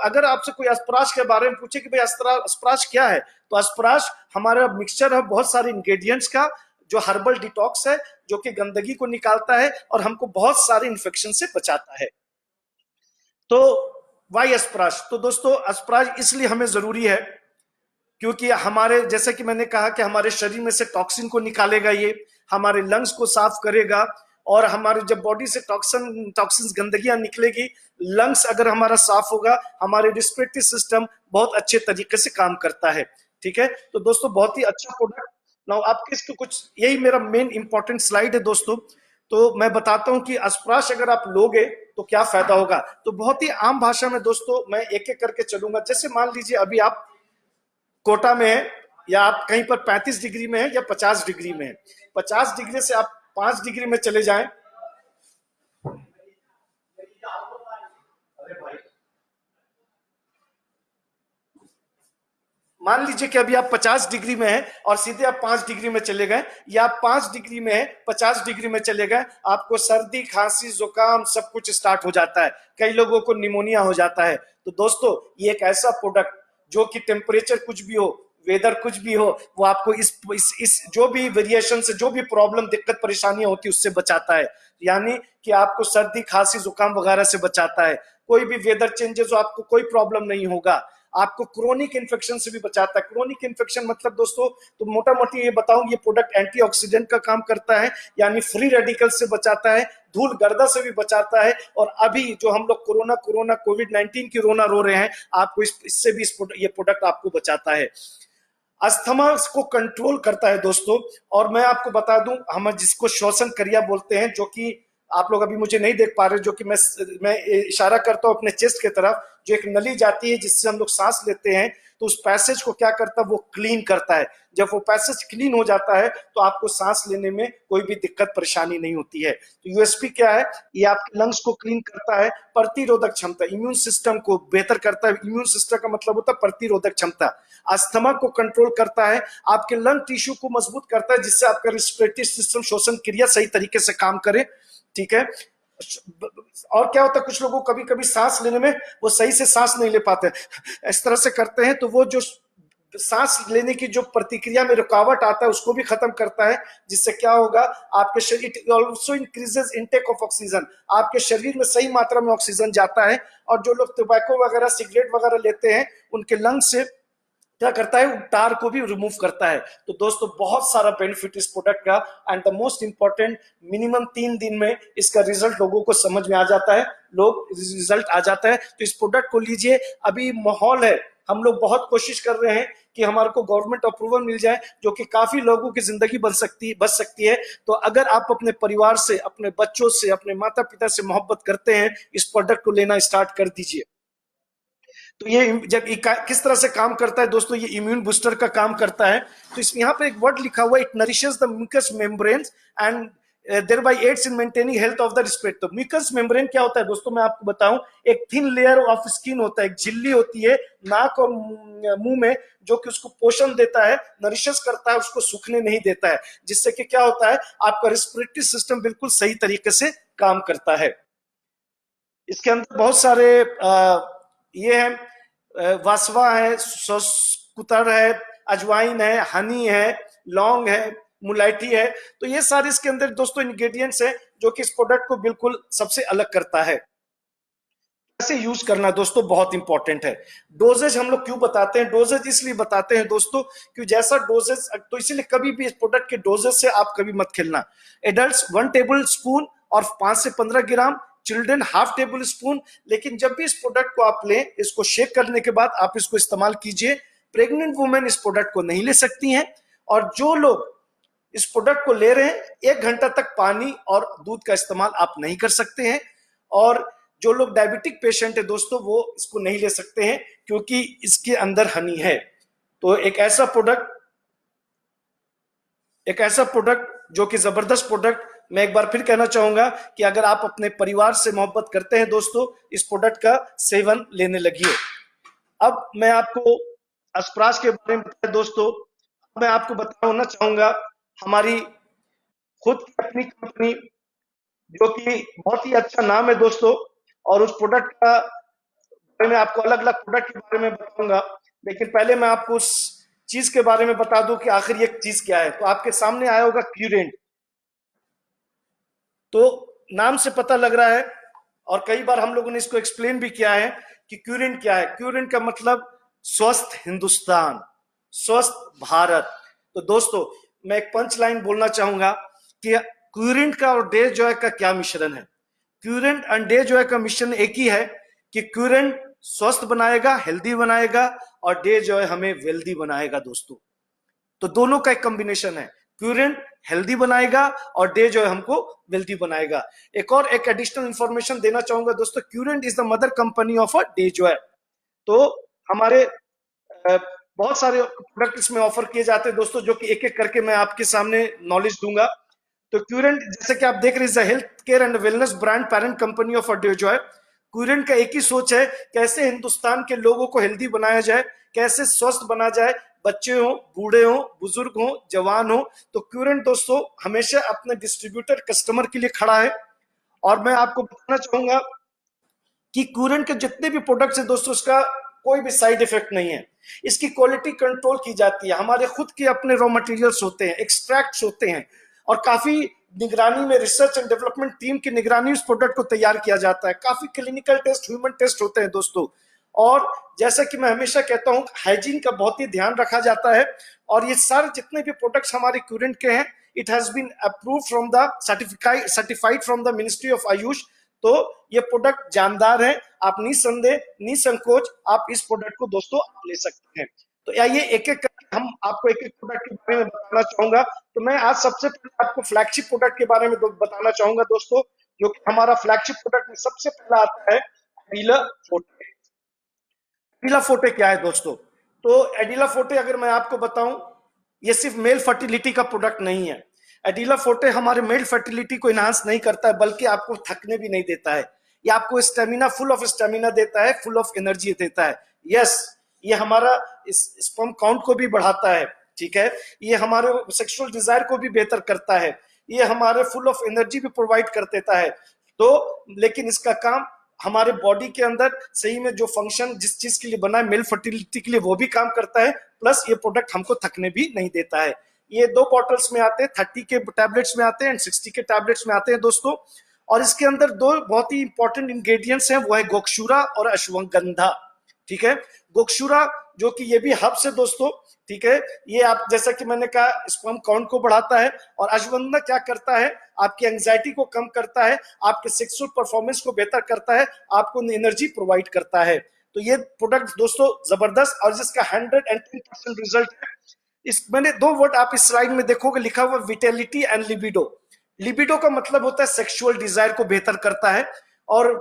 Speaker 1: अगर आपसे कोई अस्पराश के बारे में पूछे कि भाई अस्पराश क्या है, तो अस्पराश हमारा मिक्सचर है बहुत सारे इंग्रेडिएंट्स का, जो हर्बल डिटॉक्स है, जो कि गंदगी को निकालता है और हमको बहुत सारे इंफेक्शन से बचाता है। तो वाई अस्पराश? तो दोस्तों अस्पराश इसलिए हमें जरूरी है क्योंकि हमारे, जैसे कि मैंने कहा कि हमारे शरीर में से टॉक्सिन को निकालेगा, ये हमारे लंग्स को साफ करेगा, और हमारे जब बॉडी से टॉक्सिन गंदगियां निकलेगी, लंग्स अगर हमारा साफ होगा, हमारे रिस्पिरेटरी सिस्टम बहुत अच्छे तरीके से काम करता है। ठीक है, तो दोस्तों बहुत ही अच्छा प्रोडक्ट। नाउ आपके इसके कुछ, यही मेरा मेन इंपॉर्टेंट स्लाइड है दोस्तों। तो मैं बताता हूं कि अस्पराश अगर आप लोगे तो क्या फायदा होगा। तो बहुत ही आम भाषा में दोस्तों मैं एक एक करके चलूंगा। जैसे मान लीजिए अभी आप कोटा में है, या आप कहीं पर 35 डिग्री में है या 50 डिग्री में है। 50 डिग्री से आप 5 डिग्री में चले जाएं, मान लीजिए कि अभी आप 50 डिग्री में हैं और सीधे आप 5 डिग्री में चले गए, या आप 5 डिग्री में है 50 डिग्री में चले गए, आपको सर्दी खांसी जुकाम सब कुछ स्टार्ट हो जाता है, कई लोगों को निमोनिया हो जाता है। तो दोस्तों ये एक ऐसा प्रोडक्ट जो कि टेम्परेचर कुछ भी हो, वेदर कुछ भी हो, वो आपको इस जो भी वेरिएशन से, जो भी प्रॉब्लम दिक्कत परेशानियां होती है उससे बचाता है। यानी कि आपको सर्दी खांसी जुकाम वगैरह से बचाता है। कोई भी वेदर चेंजेस हो आपको कोई प्रॉब्लम नहीं होगा। आपको क्रोनिक इन्फेक्शन से भी बचाता है। क्रोनिक इन्फेक्शन मतलब दोस्तों, तो मोटा मोटी ये बताऊं, ये प्रोडक्ट एंटीऑक्सीडेंट का काम करता है, यानी फ्री रेडिकल से बचाता है, धूल गर्दा से भी बचाता है। और अभी जो हम लोग कोरोना कोविड-19 की रोना रो रहे हैं, आपको इससे भी ये प्रोडक्ट आपको बचाता है। अस्थमा को कंट्रोल करता है दोस्तों। और मैं आपको बता दूं, हम जिसको श्वसन क्रिया बोलते हैं, जो कि आप लोग अभी मुझे नहीं देख पा रहे, जो कि मैं इशारा करता हूं अपने चेस्ट की तरफ, जो एक नली जाती है जिससे हम लोग सांस लेते हैं, तो उस पैसेज को क्या करता है, वो क्लीन करता है। जब वो पैसेज क्लीन हो जाता है तो आपको सांस लेने में कोई भी दिक्कत परेशानी नहीं होती है। तो यूएसपी क्या है, ये आपके लंग्स को क्लीन करता है, प्रतिरोधक क्षमता, इम्यून सिस्टम को बेहतर करता है। इम्यून सिस्टम का मतलब होता है प्रतिरोधक क्षमता। अस्थमा को कंट्रोल करता है, आपके लंग टिश्यू को मजबूत करता है, जिससे आपका रिस्पिरेटरी सिस्टम, श्वसन क्रिया सही तरीके से काम करे। ठीक है, और क्या होता है, कुछ लोगों को कभी कभी सांस लेने में वो सही से सांस नहीं ले पाते, इस तरह से करते हैं, तो वो जो सांस लेने की जो प्रतिक्रिया में रुकावट आता है उसको भी खत्म करता है। जिससे क्या होगा, आपके शरीर, it also increases intake of oxygen, आपके शरीर में सही मात्रा में ऑक्सीजन जाता है। और जो लोग टोबैको वगैरह सिगरेट वगैरह लेते हैं, उनके लंग से क्या करता है, टार को भी रिमूव करता है। तो दोस्तों बहुत सारा बेनिफिट इस प्रोडक्ट का। And the most important, minimum 3 दिन में इसका रिजल्ट लोगों को समझ में आ जाता है, रिजल्ट आ जाता है। तो इस प्रोडक्ट को लीजिए। अभी माहौल है, हम लोग बहुत कोशिश कर रहे हैं कि हमारे को गवर्नमेंट अप्रूवल मिल जाए, जो कि काफी लोगों की जिंदगी बच सकती है। तो अगर आप अपने परिवार से, अपने बच्चों से, अपने माता पिता से मोहब्बत करते हैं, इस प्रोडक्ट को लेना स्टार्ट कर दीजिए। तो ये जब किस तरह से काम करता है दोस्तों, ये इम्यून बूस्टर का काम करता है। तो इस यहाँ पे एक वर्ड लिखा हुआ है, it nourishes the mucus membranes and thereby aids in maintaining health of the respiratory। तो म्यूकस मेम्ब्रेन क्या होता है दोस्तों, मैं आपको बताऊं, एक थिन लेयर ऑफ स्किन होता है, एक झिल्ली होती है नाक और मुंह में, जो कि उसको पोषण देता है, नरिशेस करता है, उसको सूखने नहीं देता है। जिससे कि क्या होता है, आपका रेस्पिरेटरी सिस्टम बिल्कुल सही तरीके से काम करता है। इसके अंदर बहुत सारे ये है, वासवा है, कुतर है, अजवाइन है, हनी है, लौंग है, मुलायठी है। तो ये सारे इसके अंदर दोस्तों इंग्रेडिएंट्स है, जो कि इस प्रोडक्ट को बिल्कुल सबसे अलग करता है। कैसे यूज करना दोस्तों बहुत इंपॉर्टेंट है। डोजेज हम लोग क्यों बताते हैं, डोजेज इसलिए बताते हैं दोस्तों, क्यों जैसा डोजेज, तो इसीलिए कभी भी इस प्रोडक्ट के डोजेज से आप कभी मत खेलना। एडल्ट्स 1 टेबल स्पून और 5 से 15 ग्राम, चिल्ड्रन हाफ टेबल स्पून। लेकिन जब भी इस प्रोडक्ट को आप लें, इसको शेक करने के बाद आप इसको इस्तेमाल कीजिए। प्रेग्नेंट वुमेन इस प्रोडक्ट को नहीं ले सकती हैं, और जो लोग इस प्रोडक्ट को ले रहे हैं 1 घंटा तक पानी और दूध का इस्तेमाल आप नहीं कर सकते हैं। और जो लोग डायबिटिक पेशेंट है दोस्तों, वो इसको नहीं ले सकते हैं क्योंकि इसके अंदर हनी है। तो एक ऐसा प्रोडक्ट जो कि जबरदस्त प्रोडक्ट, मैं एक बार फिर कहना चाहूंगा कि अगर आप अपने परिवार से मोहब्बत करते हैं दोस्तों, इस प्रोडक्ट का सेवन लेने लगिए। अब मैं आपको अस्प्राश के बारे में बताया दोस्तों, मैं आपको बताना चाहूंगा हमारी खुद की अपनी कंपनी, जो कि बहुत ही अच्छा नाम है दोस्तों, और उस प्रोडक्ट का बारे में आपको अलग अलग प्रोडक्ट के बारे में बताऊंगा। लेकिन पहले मैं आपको उस चीज के बारे में बता दूं कि आखिर ये चीज क्या है। तो आपके सामने आया होगा क्यूरेंट। तो नाम से पता लग रहा है, और कई बार हम लोगों ने इसको एक्सप्लेन भी किया है कि क्यूरेंट क्या है। क्यूरेंट का मतलब स्वस्थ हिंदुस्तान, स्वस्थ भारत। तो दोस्तों मैं एक पंच लाइन बोलना चाहूंगा कि क्यूरेंट का और डे जॉय का क्या मिश्रण है। क्यूरेंट एंड डे जॉय का मिश्रण एक ही है कि क्यूरेंट स्वस्थ बनाएगा, हेल्दी बनाएगा, और डे जॉय हमें वेल्दी बनाएगा दोस्तों। तो दोनों का एक कॉम्बिनेशन है, क्यूरेंट हेल्दी बनाएगा और डे जॉय हमको वेल्दी बनाएगा। एक एडिशनल इंफॉर्मेशन देना चाहूंगा दोस्तों, curent is the mother company of a day joy. तो हमारे बहुत सारे प्रोडक्ट इसमें ऑफर किए जाते हैं दोस्तों, जो कि एक एक करके मैं आपके सामने नॉलेज दूंगा। तो क्यूरेंट, जैसे कि आप देख रहे हैं, health care and wellness brand parent company of day joy. Curent का एक ही सोच है, कैसे हिंदुस्तान के लोगों को हेल्दी बनाया जाए, कैसे स्वस्थ बना जाए, बच्चे हो, बूढ़े हो, बुजुर्ग हो, जवान हो। तो क्यूरेंट दोस्तों हमेशा अपने डिस्ट्रीब्यूटर कस्टमर के लिए खड़ा है। और मैं आपको बताना चाहूंगा कि क्यूरेंट के जितने भी प्रोडक्ट्स हैं दोस्तों, इसका कोई भी साइड इफेक्ट नहीं है। इसकी क्वालिटी कंट्रोल की जाती है, हमारे खुद के अपने रॉ मटेरियल्स होते हैं, एक्सट्रैक्ट्स होते हैं, और काफी निगरानी में, रिसर्च एंड डेवलपमेंट टीम की निगरानी उस प्रोडक्ट को तैयार किया जाता है। काफी क्लिनिकल टेस्ट, ह्यूमन टेस्ट होते हैं दोस्तों। और जैसा कि मैं हमेशा कहता हूं, हाइजीन का बहुत ही ध्यान रखा जाता है। और ये सारे जितने भी प्रोडक्ट्स हमारे क्यूरेंट के हैं, it has been approve from the certified from the ministry of Ayush. तो ये प्रोडक्ट जानदार है, आप निसंदेह, निसंकोच आप इस प्रोडक्ट को दोस्तों आप ले सकते हैं। तो आइए एक एक करके हम आपको एक एक प्रोडक्ट के बारे में बताना चाहूंगा। तो मैं आज सबसे पहले आपको फ्लैगशिप प्रोडक्ट के बारे में बताना चाहूंगा दोस्तों, जो कि हमारा फ्लैगशिप प्रोडक्ट में सबसे पहला आता है एडिला फोर्टे। एडिला फोर्टे क्या है दोस्तों? तो एडिला फोर्टे अगर मैं आपको बताऊं, ये सिर्फ मेल फर्टिलिटी का प्रोडक्ट नहीं है। एडिला फोर्टे हमारे मेल फर्टिलिटी को इनहांस नहीं करता है, बल्कि आपको थकने भी नहीं देता है। ये आपको स्टेमिना, फुल ऑफ स्टेमिना देता है, फुल ऑफ एनर्जी देता है। यस, ये हमारा स्पर्म काउंट को भी बढ़ाता है, ठीक है। ये हमारे सेक्सुअल डिजायर को भी बेहतर करता है। ये हमारे फुल ऑफ एनर्जी भी प्रोवाइड कर देता है। तो लेकिन इसका काम हमारे बॉडी के अंदर सही में जो फंक्शन जिस चीज के लिए बना है, मेल फर्टिलिटी के लिए, वो भी काम करता है। प्लस ये प्रोडक्ट हमको थकने भी नहीं देता है। ये 2 बॉटल्स में आते हैं, 30 के टैबलेट्स में आते हैं एंड 60 के टैबलेट्स में आते हैं दोस्तों। और इसके अंदर 2 बहुत ही इंपॉर्टेंट इंग्रेडिएंट्स हैं, वो है गोक्षूरा और अश्वगंधा, ठीक है। गोक्षूरा जो कि ये भी हर्ब्स है दोस्तों, ठीक है। ये आप जैसा कि मैंने कहा स्पर्म काउंट को बढ़ाता है। और अश्वगंधा क्या करता है, आपकी एंजाइटी को कम करता है, आपके सेक्सुअल परफॉर्मेंस को बेहतर करता है, आपको एनर्जी प्रोवाइड करता है। तो ये प्रोडक्ट दोस्तों जबरदस्त, और जिसका 110% रिजल्ट है। इस मैंने 2 वर्ड आप इस स्लाइड में देखोगे लिखा हुआ, विटेलिटी एंड लिबिडो। लिबिडो का मतलब होता है सेक्सुअल डिजायर को बेहतर करता है, और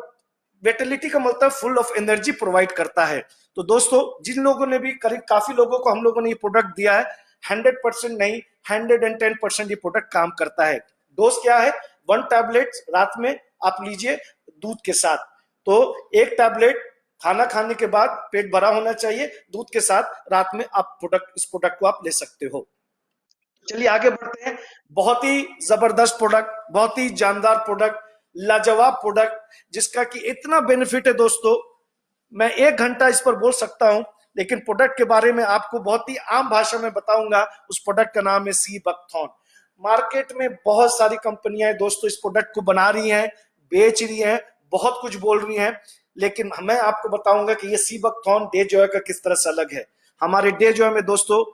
Speaker 1: विटेलिटी का मतलब फुल ऑफ एनर्जी प्रोवाइड करता है। तो दोस्तों जिन लोगों ने भी, करीब काफी लोगों को हम लोगों ने ये प्रोडक्ट दिया है, 100% नहीं 110% ये प्रोडक्ट काम करता है। डोज क्या है? 1 टैबलेट रात में आप लीजिए दूध के साथ। तो 1 टैबलेट खाना खाने के बाद पेट भरा होना चाहिए, दूध के साथ रात में आप इस प्रोडक्ट को आप ले सकते हो। चलिए आगे बढ़ते हैं। बहुत ही जबरदस्त प्रोडक्ट, बहुत ही जानदार प्रोडक्ट, लाजवाब प्रोडक्ट, जिसका कि इतना बेनिफिट है दोस्तों, मैं 1 घंटा इस पर बोल सकता हूं। लेकिन प्रोडक्ट के बारे में आपको बहुत ही आम भाषा में बताऊंगा। उस प्रोडक्ट का नाम है सी बकथॉर्न। मार्केट में बहुत सारी कंपनियां दोस्तों इस प्रोडक्ट को बना रही हैं, बेच रही हैं, बहुत कुछ बोल रही हैं, लेकिन मैं आपको बताऊंगा कि ये सी बकथॉर्न डे जॉय का किस तरह से अलग है। हमारे डे जॉय में दोस्तों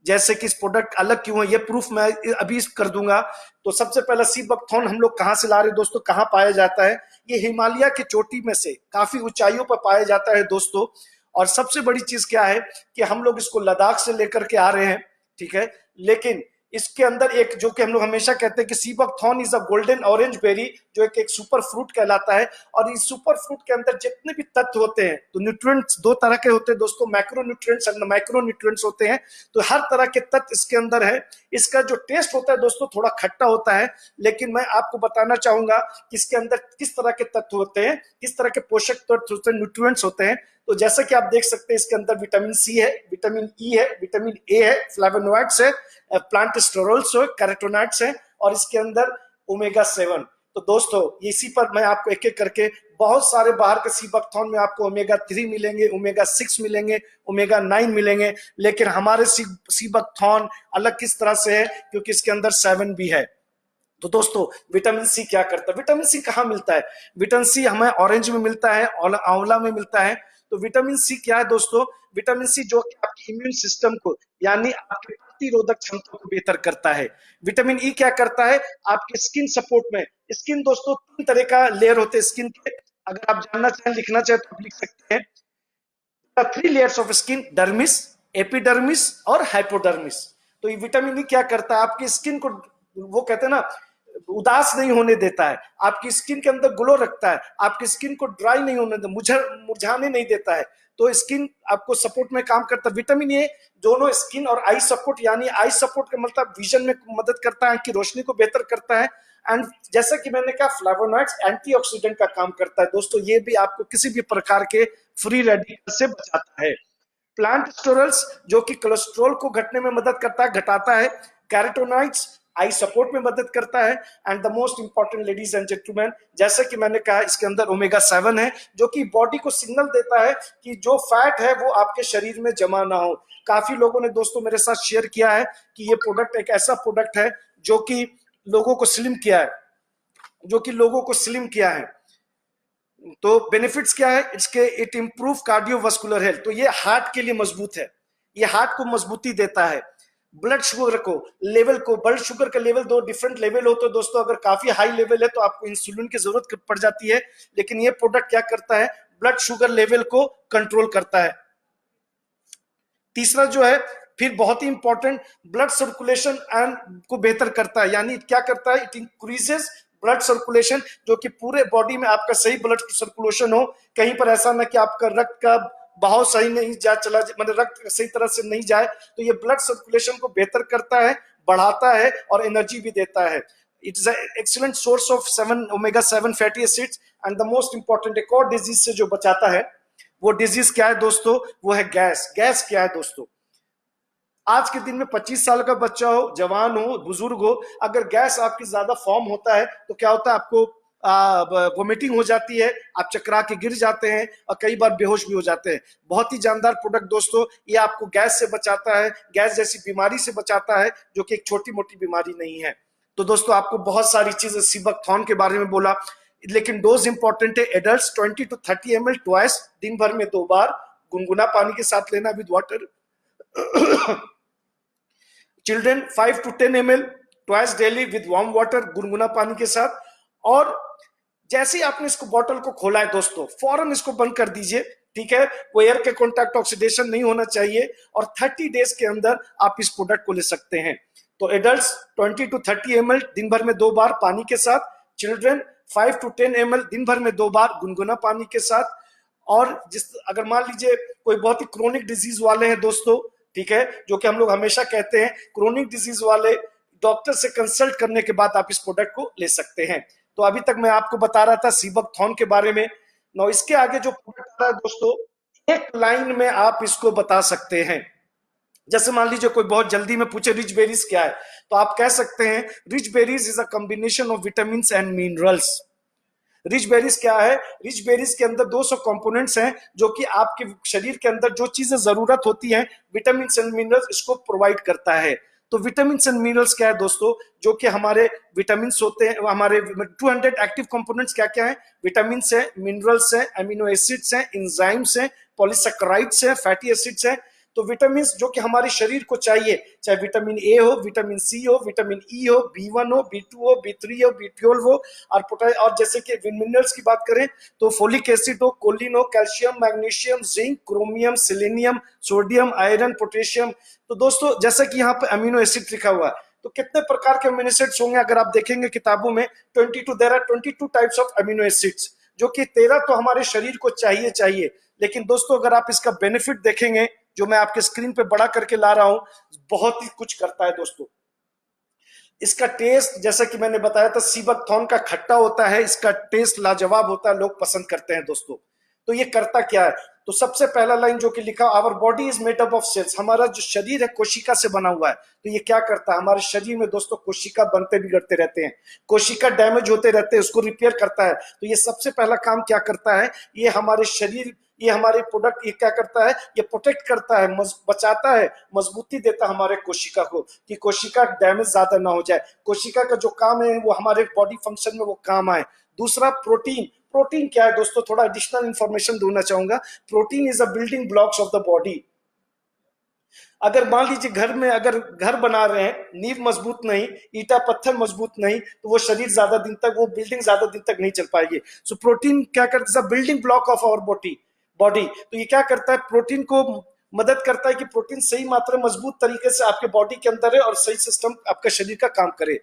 Speaker 1: जैसे कि इस प्रोडक्ट अलग क्यों है, ये प्रूफ मैं अभी कर दूंगा। तो सबसे पहला सी बकथॉर्न हम लोग कहाँ से ला रहे हैं दोस्तों, कहाँ पाया जाता है? ये हिमालय की चोटी में से काफी ऊंचाइयों पर पाया जाता है दोस्तों। और सबसे बड़ी चीज क्या है कि हम लोग इसको लद्दाख से लेकर के आ रहे हैं, ठीक है। लेकिन इसके अंदर एक जो कि हम लोग हमेशा कहते हैं कि sea buckthorn is a golden orange berry, जो एक सुपर फ्रूट कहलाता है। और इस सुपर फ्रूट के अंदर जितने भी तत्व होते हैं, तो न्यूट्रिएंट्स दो तरह के होते हैं दोस्तों, macro nutrients and micro nutrients होते हैं। तो हर तरह के तत्व इसके अंदर है। इसका जो टेस्ट होता है दोस्तों थोड़ा खट्टा होता है, लेकिन मैं आपको बताना चाहूंगा कि इसके अंदर किस तरह के तत्व होते हैं, किस तरह के पोषक तत्व होते हैं, न्यूट्रिएंट्स होते हैं। तो जैसा कि आप देख सकते हैं इसके अंदर विटामिन सी है, विटामिन ई है, विटामिन ए है, फ्लेवोनॉइड्स है, प्लांट स्टेरोल्स है, कैरोटीनॉइड्स है, और इसके अंदर ओमेगा 7। तो दोस्तों इसी पर मैं आपको एक एक करके, बहुत सारे बाहर के सी बकथॉर्न में आपको ओमेगा 3 मिलेंगे, ओमेगा 6 मिलेंगे, ओमेगा 9 मिलेंगे, लेकिन हमारे सी बकथॉर्न अलग किस तरह से है, क्योंकि इसके अंदर 7 भी है। तो दोस्तों विटामिन सी क्या करता है? विटामिन सी कहाँ मिलता है? विटामिन सी हमें ऑरेंज में मिलता है, आंवला में मिलता है। तो विटामिन सी क्या है दोस्तों? विटामिन सी जो कि आपके इम्यून सिस्टम को, यानी आपके प्रतिरोधक क्षमता को बेहतर करता है। विटामिन ई क्या करता है? आपके स्किन सपोर्ट में। स्किन दोस्तों 3 तरह का लेयर होते हैं स्किन के, अगर आप जानना चाहें लिखना चाहें तो आप लिख सकते हैं। 3 layers of skin, dermis, epidermis और हाइपोडर्मिस। तो ये विटामिन ई क्या करता है? आपकी स्किन को, वो कहते हैं ना, उदास नहीं होने देता है, आपकी स्किन के अंदर ग्लो रखता है, आपकी स्किन को ड्राई नहीं होने देता, मुरझाने नहीं देता है। तो स्किन आपको सपोर्ट में काम करता है। विटामिन ए दोनों स्किन और आई सपोर्ट, यानी आई सपोर्ट का मतलब विजन में मदद करता है, कि रोशनी को बेहतर करता है। एंड जैसा कि मैंने कहा फ्लेवोनॉइड्स एंटीऑक्सीडेंट का काम करता है दोस्तों, ये भी आपको किसी भी प्रकार के फ्री रेडिकल से बचाता है। प्लांट स्टेरोल्स जो कि कोलेस्ट्रॉल को घटने में मदद करता है, घटाता है। कैरोटीनॉइड्स आई सपोर्ट में मदद करता है। And the most important ladies and gentleman, जैसे कि मैंने कहा इसके अंदर ओमेगा 7 है, जो कि बॉडी को सिग्नल देता है कि जो फैट है वो आपके शरीर में जमा ना हो। काफी लोगों ने दोस्तों मेरे साथ शेयर किया है कि ये प्रोडक्ट एक ऐसा प्रोडक्ट है जो कि लोगों को स्लिम किया है, जो कि लोगों को स्लिम किया है। तो बेनिफिट्स क्या है इसके? इट इंप्रूव कार्डियोवास्कुलर हेल्थ, तो ये हार्ट के लिए मजबूत है, ये हार्ट को मजबूती देता है। ब्लड शुगर को लेवल को, ब्लड शुगर का लेवल 2 डिफरेंट लेवल हो, तो दोस्तों अगर काफी हाई लेवल है तो आपको इंसुलिन की जरूरत पड़ जाती है, लेकिन ये प्रोडक्ट क्या करता है? ब्लड शुगर लेवल को कंट्रोल करता है। तीसरा जो है फिर बहुत ही इंपॉर्टेंट, ब्लड सर्कुलेशन एंड को बेहतर करता है, यानी क्या करता है? इट इंक्रीजेस ब्लड सर्कुलेशन, जो कि पूरे बॉडी में आपका सही ब्लड सर्कुलेशन हो, कहीं पर ऐसा ना कि आपका रक्त का बहाव सही नहीं जा चला, मतलब रक्त सही तरह से नहीं जाए। तो ये ब्लड सर्कुलेशन को बेहतर करता है, बढ़ाता है और एनर्जी भी देता है। It is excellent source of 7 omega 7 fatty acids. And the most important, एक और डिजीज से जो बचाता है, वो डिजीज क्या है दोस्तों? वो है गैस। गैस क्या है दोस्तों? आज के दिन में 25 साल का बच्चा हो, जवान हो, बुजुर्ग हो, अगर गैस आपकी ज्यादा फॉर्म होता है तो क्या होता है? आपको वोमिटिंग हो जाती है, आप चकरा के गिर जाते हैं और कई बार बेहोश भी हो जाते हैं। बहुत ही जानदार प्रोडक्ट दोस्तों, ये आपको गैस से बचाता है, गैस जैसी बीमारी से बचाता है, जो कि एक छोटी मोटी बीमारी नहीं है। तो दोस्तों आपको बहुत सारी चीजें सी बकथॉर्न के बारे में बोला, लेकिन डोज इंपॉर्टेंट है। एडल्ट 20 to 30 ml ट्वाइस, दिन भर में 2 बार, गुनगुना पानी के साथ लेना with water. Children 5 to 10 ml twice daily with warm water, गुनगुना पानी के साथ। और जैसे ही आपने इसको बॉटल को खोला है दोस्तों, फौरन इसको बंद कर दीजिए, ठीक है? वो एयर के कॉन्टैक्ट ऑक्सीडेशन नहीं होना चाहिए, और 30 डेज के अंदर आप इस प्रोडक्ट को ले सकते हैं। तो एडल्ट्स 20 to 30 ml दिन भर में 2 बार पानी के साथ, चिल्ड्रन 5 to 10 ml दिन भर में 2 बार गुनगुना पानी के साथ। और अगर मान लीजिए कोई बहुत ही क्रोनिक डिजीज वाले हैं दोस्तों, ठीक है, जो कि हम लोग हमेशा कहते हैं क्रोनिक डिजीज वाले, डॉक्टर से कंसल्ट करने के बाद आप इस प्रोडक्ट को ले सकते हैं। तो अभी तक मैं आपको बता रहा था सी बकथॉर्न के बारे में। नो, इसके आगे जो प्रोडक्ट आ रहा है दोस्तों, एक लाइन में आप इसको बता सकते हैं। जैसे मान लीजिए कोई बहुत जल्दी में पूछे रिच बेरीज क्या है, तो आप कह सकते हैं rich berries is a combination of vitamin and minerals. Rich berries क्या है? रिच बेरीज के अंदर 200 कंपोनेंट्स हैं, जो कि आपके शरीर के अंदर जो चीजें जरूरत होती हैं, विटामिन एंड मिनरल्स इसको प्रोवाइड करता है। तो विटामिन एंड मिनरल्स क्या है दोस्तों? जो कि हमारे विटामिन होते हैं, हमारे 200 एक्टिव कंपोनेंट्स क्या क्या है? विटामिन है, मिनरल्स है, अमीनो एसिड्स हैं, एंजाइम्स हैं, पॉलीसैकेराइड्स हैं, फैटी एसिड्स हैं। तो विटामिन जो कि हमारे शरीर को चाहिए, चाहे विटामिन ए हो, विटामिन सी हो, विटामिन ई हो, B1 हो, B2 हो, B3 हो, B12 हो, और पोटेशियम, और जैसे कि मिनरल्स की बात करें तो फोलिक एसिड हो, कोलिन हो, calcium, magnesium, zinc, chromium, selenium, sodium, iron, potassium. तो दोस्तों जैसा कि यहाँ पे अमीनो एसिड लिखा हुआ है, तो कितने प्रकार के अमीनो एसिड्स होंगे अगर आप देखेंगे किताबों में, 22, there are 22 types of amino acids, जो कि 13 तो हमारे शरीर को चाहिए। लेकिन दोस्तों अगर आप इसका बेनिफिट देखेंगे, जो मैं आपके स्क्रीन पे बड़ा करके ला रहा हूं, बहुत ही कुछ करता है दोस्तों। इसका टेस्ट जैसा कि मैंने बताया था, सीबकथॉर्न का खट्टा होता है, इसका टेस्ट लाजवाब होता है, लोग पसंद करते हैं दोस्तों। तो ये करता क्या है, तो सबसे पहला लाइन जो कि लिखा, our body is made up of cells, हमारा जो शरीर है कोशिका से बना हुआ है। तो ये क्या करता है, हमारे शरीर में दोस्तों कोशिका बनते बिगड़ते रहते हैं, कोशिका डैमेज होते रहते हैं, उसको रिपेयर करता है। तो ये सबसे पहला काम क्या करता है, ये हमारे शरीर, ये हमारे प्रोडक्ट, ये क्या करता है, ये प्रोटेक्ट करता है, बचाता है, मजबूती देता है हमारे कोशिका को, कि कोशिका डैमेज ज्यादा ना हो जाए। कोशिका का जो काम है वो हमारे बॉडी फंक्शन में वो काम आए। दूसरा प्रोटीन, प्रोटीन क्या है दोस्तों, थोड़ा एडिशनल इंफॉर्मेशन देना चाहूंगा। Protein is a building blocks of the body. अगर मान लीजिए घर में अगर घर बना रहे हैं, नींव मजबूत नहीं, ईटा पत्थर मजबूत नहीं, तो वो शरीर ज्यादा दिन तक, वो बिल्डिंग ज्यादा दिन तक नहीं चल पाएगी। सो प्रोटीन क्या करता है, building block of our body. तो ये क्या करता है, प्रोटीन को मदद करता है कि प्रोटीन सही मात्रा मजबूत तरीके से आपके बॉडी के अंदर है और सही सिस्टम आपका शरीर का काम करे।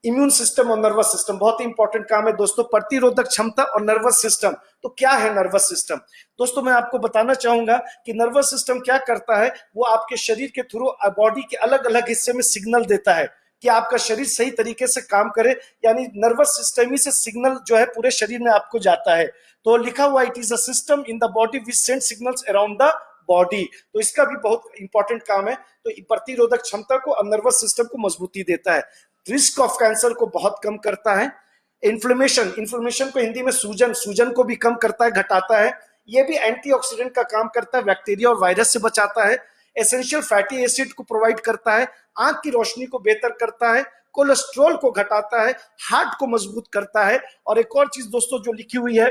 Speaker 1: इम्यून सिस्टम और नर्वस सिस्टम बहुत ही इंपॉर्टेंट काम है दोस्तों, प्रतिरोधक क्षमता और नर्वस सिस्टम। तो क्या है नर्वस सिस्टम दोस्तों, मैं आपको बताना चाहूंगा कि नर्वस सिस्टम क्या करता है, वो आपके शरीर के थ्रू बॉडी के अलग अलग हिस्से में सिग्नल देता है कि आपका शरीर सही तरीके से काम करे, यानी नर्वस सिस्टम ही से सिग्नल जो है पूरे शरीर में आपको जाता है। तो लिखा हुआ, it is a system in the body which send signals around the body. तो इसका भी बहुत इंपॉर्टेंट काम है। तो प्रतिरोधक क्षमता को और नर्वस सिस्टम को मजबूती देता है, रिस्क ऑफ कैंसर को बहुत कम करता है। इन्फ्लेमेशन, इन्फ्लेमेशन को हिंदी में सूजन, सूजन को भी कम करता है, घटाता है। ये भी एंटीऑक्सीडेंट का काम करता है, बैक्टीरिया और वायरस से बचाता है। एसेंशियल फैटी एसिड को प्रोवाइड करता है, आंख की रोशनी को बेहतर करता है, कोलेस्ट्रॉल को घटाता है, हार्ट को मजबूत करता है। और एक और चीज दोस्तों जो लिखी हुई है,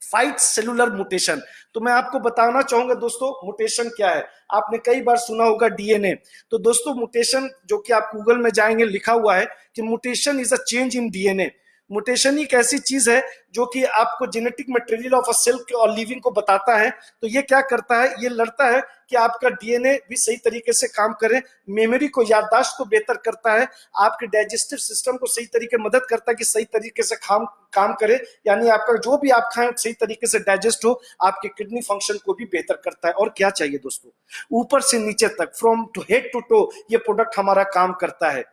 Speaker 1: फाइट सेलुलर म्यूटेशन। तो मैं आपको बताना चाहूंगा दोस्तों म्यूटेशन क्या है। आपने कई बार सुना होगा डीएनए। तो दोस्तों म्यूटेशन, जो कि आप गूगल में जाएंगे लिखा हुआ है कि mutation is a change in DNA. Mutation एक ऐसी चीज है जो कि आपको genetic material of a cell और लिविंग को बताता है। तो ये क्या करता है, ये लड़ता है कि आपका डीएनए भी सही तरीके से काम करे, मेमोरी को, याददाश्त को बेहतर करता है, आपके डाइजेस्टिव सिस्टम को सही तरीके मदद करता है कि सही तरीके से काम करे, यानी आपका जो भी आप खाएं सही तरीके से डाइजेस्ट हो, आपके किडनी फंक्शन को भी बेहतर करता है। और क्या चाहिए दोस्तों, ऊपर से नीचे तक, from to head to toe, ये प्रोडक्ट हमारा काम करता है।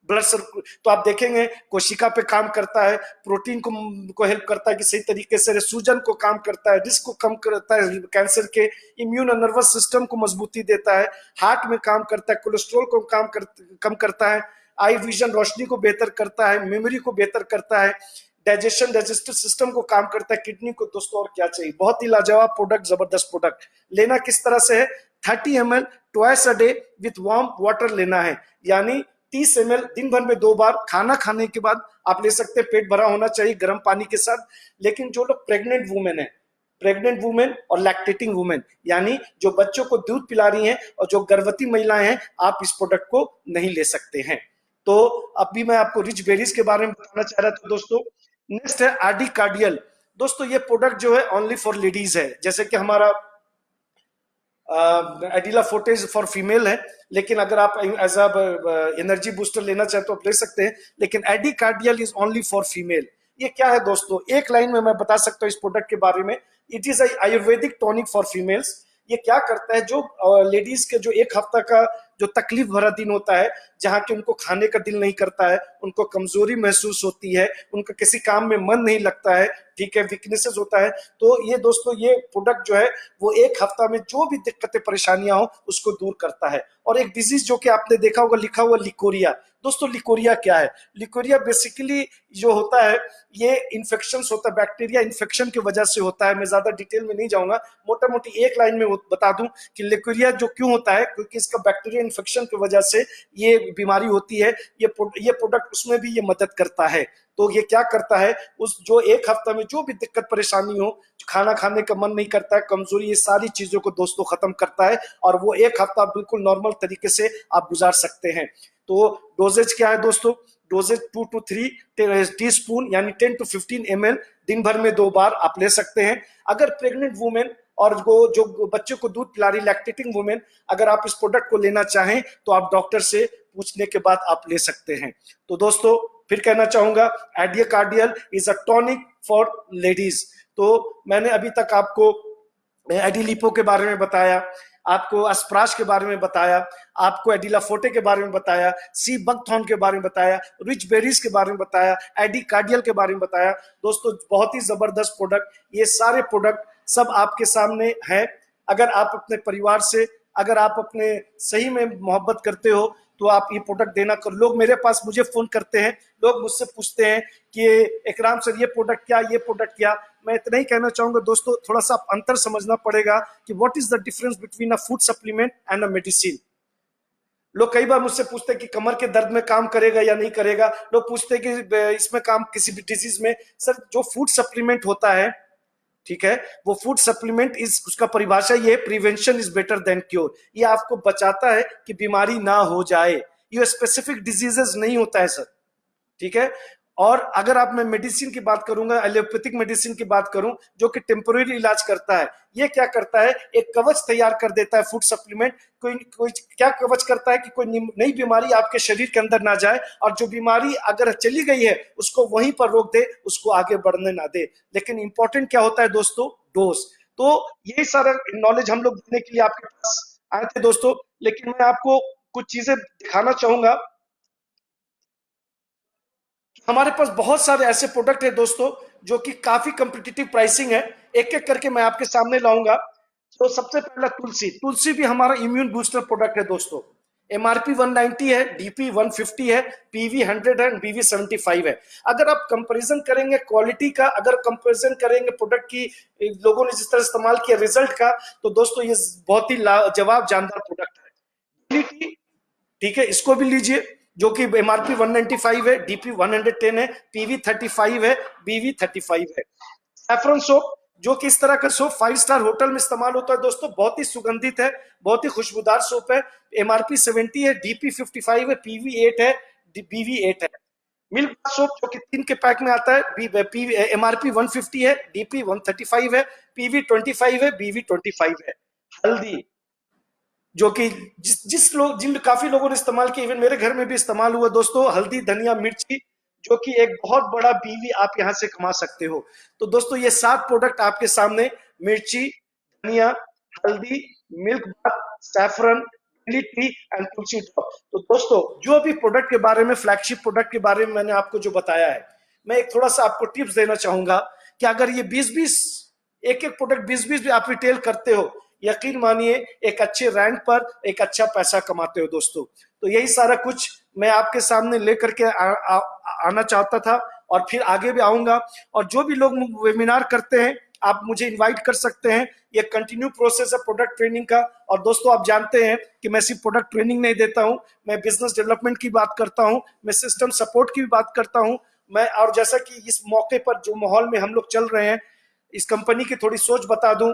Speaker 1: ब्लड सर्कुल, तो आप देखेंगे कोशिका पे काम करता है, प्रोटीन को हेल्प करता है कि सही तरीके से, सूजन को काम करता है, रिस्क को कम करता है कैंसर के, इम्यून और नर्वस सिस्टम को मजबूती देता है, हार्ट में काम करता है, कोलेस्ट्रॉल को कम करता है, आई विजन, रोशनी को बेहतर करता है, मेमोरी को बेहतर करता है, डाइजेस्टिव सिस्टम को काम करता है, किडनी को। दोस्तों और क्या चाहिए, बहुत ही लाजवाब प्रोडक्ट, जबरदस्त प्रोडक्ट। लेना किस तरह से है, 30 ml twice a day with warm water लेना है, यानी 30 ml दिन भर में 2 बार, खाना खाने के बाद आप ले सकते हैं, पेट भरा होना चाहिए गर्म पानी के साथ। लेकिन जो लोग प्रेग्नेंट वुमेन है, प्रेग्नेंट वुमेन और लैक्टेटिंग वुमेन, यानी जो बच्चों को दूध पिला रही हैं और जो गर्भवती महिलाएं हैं, आप इस प्रोडक्ट को नहीं ले सकते हैं। तो अभी मैं आपको रिच बेरीज के बारे में बताना चाह रहा था दोस्तों। नेक्स्ट है आरडी कार्डियल। दोस्तों ये प्रोडक्ट जो है ओनली फॉर लेडीज है, जैसे कि हमारा एडिला फोर्टेज फॉर फीमेल है, लेकिन अगर आप एज अ एनर्जी बूस्टर लेना चाहे तो आप ले सकते हैं, लेकिन Adi cardial is only for female. ये क्या है दोस्तों, एक लाइन में मैं बता सकता हूँ इस प्रोडक्ट के बारे में। It is Ayurvedic tonic for females. ये क्या करता है, जो लेडीज के जो एक हफ्ता का जो तकलीफ भरा दिन होता है, जहाँ के उनको खाने का दिल नहीं करता है, उनको कमजोरी महसूस होती है, उनका किसी काम में मन नहीं लगता है, ठीक है, वीकनेसेस होता है, तो ये दोस्तों ये प्रोडक्ट जो है वो एक हफ्ता में जो भी दिक्कतें परेशानियां हो उसको दूर करता है। और एक डिजीज जो कि आपने देखा होगा लिखा हुआ लिकोरिया। दोस्तों लिकोरिया क्या है, लिकोरिया बेसिकली जो होता है ये इन्फेक्शन होता है, बैक्टीरिया इन्फेक्शन की वजह से होता है। मैं ज्यादा डिटेल में नहीं जाऊंगा, मोटा मोटी एक लाइन में बता दूं कि लिकोरिया जो क्यों होता है, क्योंकि इसका बैक्टीरिया इन्फेक्शन की वजह से ये बीमारी होती है, ये प्रोडक्ट उसमें भी ये मदद करता है। तो ये क्या करता है, उस जो एक हफ्ता में जो भी दिक्कत परेशानी हो, खाना खाने का मन नहीं करता है, कमजोरी, ये सारी चीजों को दोस्तों खत्म करता है और वो एक हफ्ता बिल्कुल नॉर्मल तरीके से आप गुजार सकते हैं। तो डोजेज क्या है दोस्तों, डोजेज 2 to 3 टी स्पून यानी 10 to 15 ml दिन भर में 2 बार आप ले सकते हैं। अगर प्रेग्नेंट वुमेन और वो जो बच्चों को दूध पिला रही लैक्टेटिंग वुमेन, अगर आप इस प्रोडक्ट को लेना चाहें तो आप डॉक्टर से पूछने के बाद आप ले सकते हैं। तो दोस्तों फिर कहना चाहूंगा, Adia cardial is a tonic for ladies. तो मैंने अभी तक आपको एडिलिपो के बारे में बताया, आपको अस्प्राश के बारे में बताया, आपको एडिला फोर्टे के बारे में बताया, सी बकथॉर्न के बारे में बताया, रिच बेरीज के बारे में बताया, एडी कार्डियल के बारे में बताया। दोस्तों बहुत ही जबरदस्त प्रोडक्ट, ये सारे प्रोडक्ट सब आपके सामने हैं। अगर आप अपने परिवार से, अगर आप अपने सही में मोहब्बत करते हो तो आप ये प्रोडक्ट देना कर। लोग मेरे पास मुझे फोन करते हैं, लोग मुझसे पूछते हैं कि इकराम सर ये प्रोडक्ट क्या, ये प्रोडक्ट क्या। मैं इतना ही कहना चाहूंगा दोस्तों, थोड़ा सा अंतर समझना पड़ेगा कि what is the difference between a food supplement and a medicine. लोग कई बार मुझसे पूछते हैं कि कमर के दर्द में काम करेगा या नहीं करेगा, लोग पूछते हैं कि इसमें काम किसी भी डिजीज में। सर जो फूड सप्लीमेंट होता है, ठीक है, वो फूड सप्लीमेंट इज, उसका परिभाषा ये prevention is better than cure. ये आपको बचाता है कि बीमारी ना हो जाए, ये स्पेसिफिक डिजीजेस नहीं होता है सर, ठीक है। और अगर आप, मैं मेडिसिन की बात करूंगा, एलोपैथिक मेडिसिन की बात करूं जो कि टेम्पोररी इलाज करता है, ये क्या करता है, एक कवच तैयार कर देता है फूड सप्लीमेंट। कोई कोई क्या कवच करता है कि कोई नई बीमारी आपके शरीर के अंदर ना जाए, और जो बीमारी अगर चली गई है उसको वहीं पर रोक दे, उसको आगे बढ़ने ना दे। लेकिन इंपॉर्टेंट क्या होता है दोस्तों, डोज। तो यही सारा नॉलेज हम लोग देने के लिए आपके पास आए थे दोस्तों। लेकिन मैं आपको कुछ चीजें दिखाना चाहूंगा। हमारे पास बहुत सारे ऐसे प्रोडक्ट है दोस्तों जो कि काफी कम्पिटिटिव प्राइसिंग है, एक एक करके मैं आपके सामने लाऊंगा। तो सबसे पहला तुलसी। तुलसी भी हमारा इम्यून बूस्टर प्रोडक्ट है दोस्तों। एमआरपी 190 है, डीपी 150 है, पीवी 100 है, बीवी 75 है। अगर आप कंपैरिजन करेंगे क्वालिटी का, अगर कंपैरिजन करेंगे प्रोडक्ट की, लोगों ने जिस तरह इस्तेमाल किया रिजल्ट का, तो दोस्तों ये बहुत ही लाजवाब जानदार प्रोडक्ट है। ठीक है, इसको भी लीजिए, जो कि एमआरपी 195 है, डीपी 110 है, पीवी 35 है, बीवी 35 है। सैफरन सोप, जो कि इस तरह का सोप 5 स्टार होटल में इस्तेमाल होता है दोस्तों, बहुत ही सुगंधित है, बहुत ही खुशबूदार सोप है। एमआरपी 70 है, डीपी 55 है, पीवी 8 है, बीवी 8 है। मिल्क बार सोप जो कि 3 के पैक में आता है, एमआरपी 150 है, डीपी 135 है, पीवी 25 है, बीवी 25 है। हल्दी, जो कि जिस लोग जिन काफी लोगों ने इस्तेमाल किया, इवन मेरे घर में भी इस्तेमाल हुआ दोस्तों, हल्दी, धनिया, मिर्ची, जो कि एक बहुत बड़ा बीवी आप यहां से कमा सकते हो। तो दोस्तों ये 7 प्रोडक्ट आपके सामने, मिर्ची, धनिया, हल्दी, milk bath, saffron, T and Tulsi drop. तो दोस्तों जो भी प्रोडक्ट के बारे में, फ्लैगशिप प्रोडक्ट के बारे में मैंने आपको जो बताया है, मैं एक थोड़ा सा आपको टिप्स देना चाहूंगा कि अगर ये 20-20 एक एक प्रोडक्ट 20-20 भी आप रिटेल करते हो, यकीन मानिए एक अच्छे रैंक पर एक अच्छा पैसा कमाते हो दोस्तों। तो यही सारा कुछ मैं आपके सामने लेकर के आना चाहता था, और फिर आगे भी आऊंगा। और जो भी लोग वेबिनार करते हैं, आप मुझे इनवाइट कर सकते हैं। ये कंटिन्यू प्रोसेस है प्रोडक्ट ट्रेनिंग का। और दोस्तों आप जानते हैं कि मैं सिर्फ प्रोडक्ट ट्रेनिंग नहीं देता हूं, मैं बिजनेस डेवलपमेंट की बात करता हूं, मैं सिस्टम सपोर्ट की भी बात करता हूं। मैं, और जैसा कि इस मौके पर जो माहौल में हम लोग चल रहे हैं, इस कंपनी की थोड़ी सोच बता दूं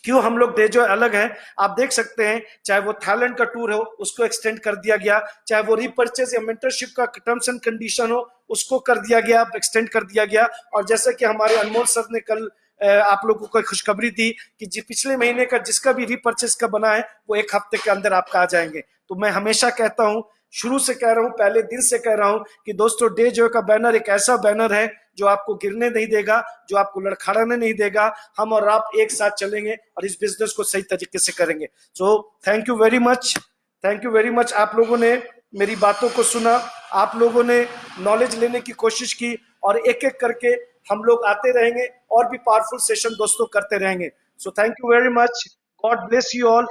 Speaker 1: क्यों हम लोग जो अलग है। आप देख सकते हैं, चाहे वो थाईलैंड का टूर हो उसको एक्सटेंड कर दिया गया, चाहे वो रीपर्चेज या मेंटरशिप का टर्म्स एंड कंडीशन हो उसको कर दिया गया, एक्सटेंड कर दिया गया। और जैसे कि हमारे अनमोल सर ने कल आप लोगों को खुशखबरी दी कि पिछले महीने का जिसका भी रीपर्चेज का बना है वो 1 हफ्ते के अंदर आपका आ जाएंगे। तो मैं हमेशा कहता हूं, शुरू से कह रहा हूं, पहले दिन से कह रहा हूं कि दोस्तों डे जॉय का बैनर एक ऐसा बैनर है जो आपको गिरने नहीं देगा, जो आपको लड़खड़ाने नहीं देगा। हम और आप एक साथ चलेंगे और इस बिजनेस को सही तरीके से करेंगे। So thank you very much, thank you very much. आप लोगों ने मेरी बातों को सुना, आप लोगों ने नॉलेज लेने की कोशिश की, और एक एक करके हम लोग आते रहेंगे और भी पावरफुल सेशन दोस्तों करते रहेंगे। So thank you very much, God bless you all.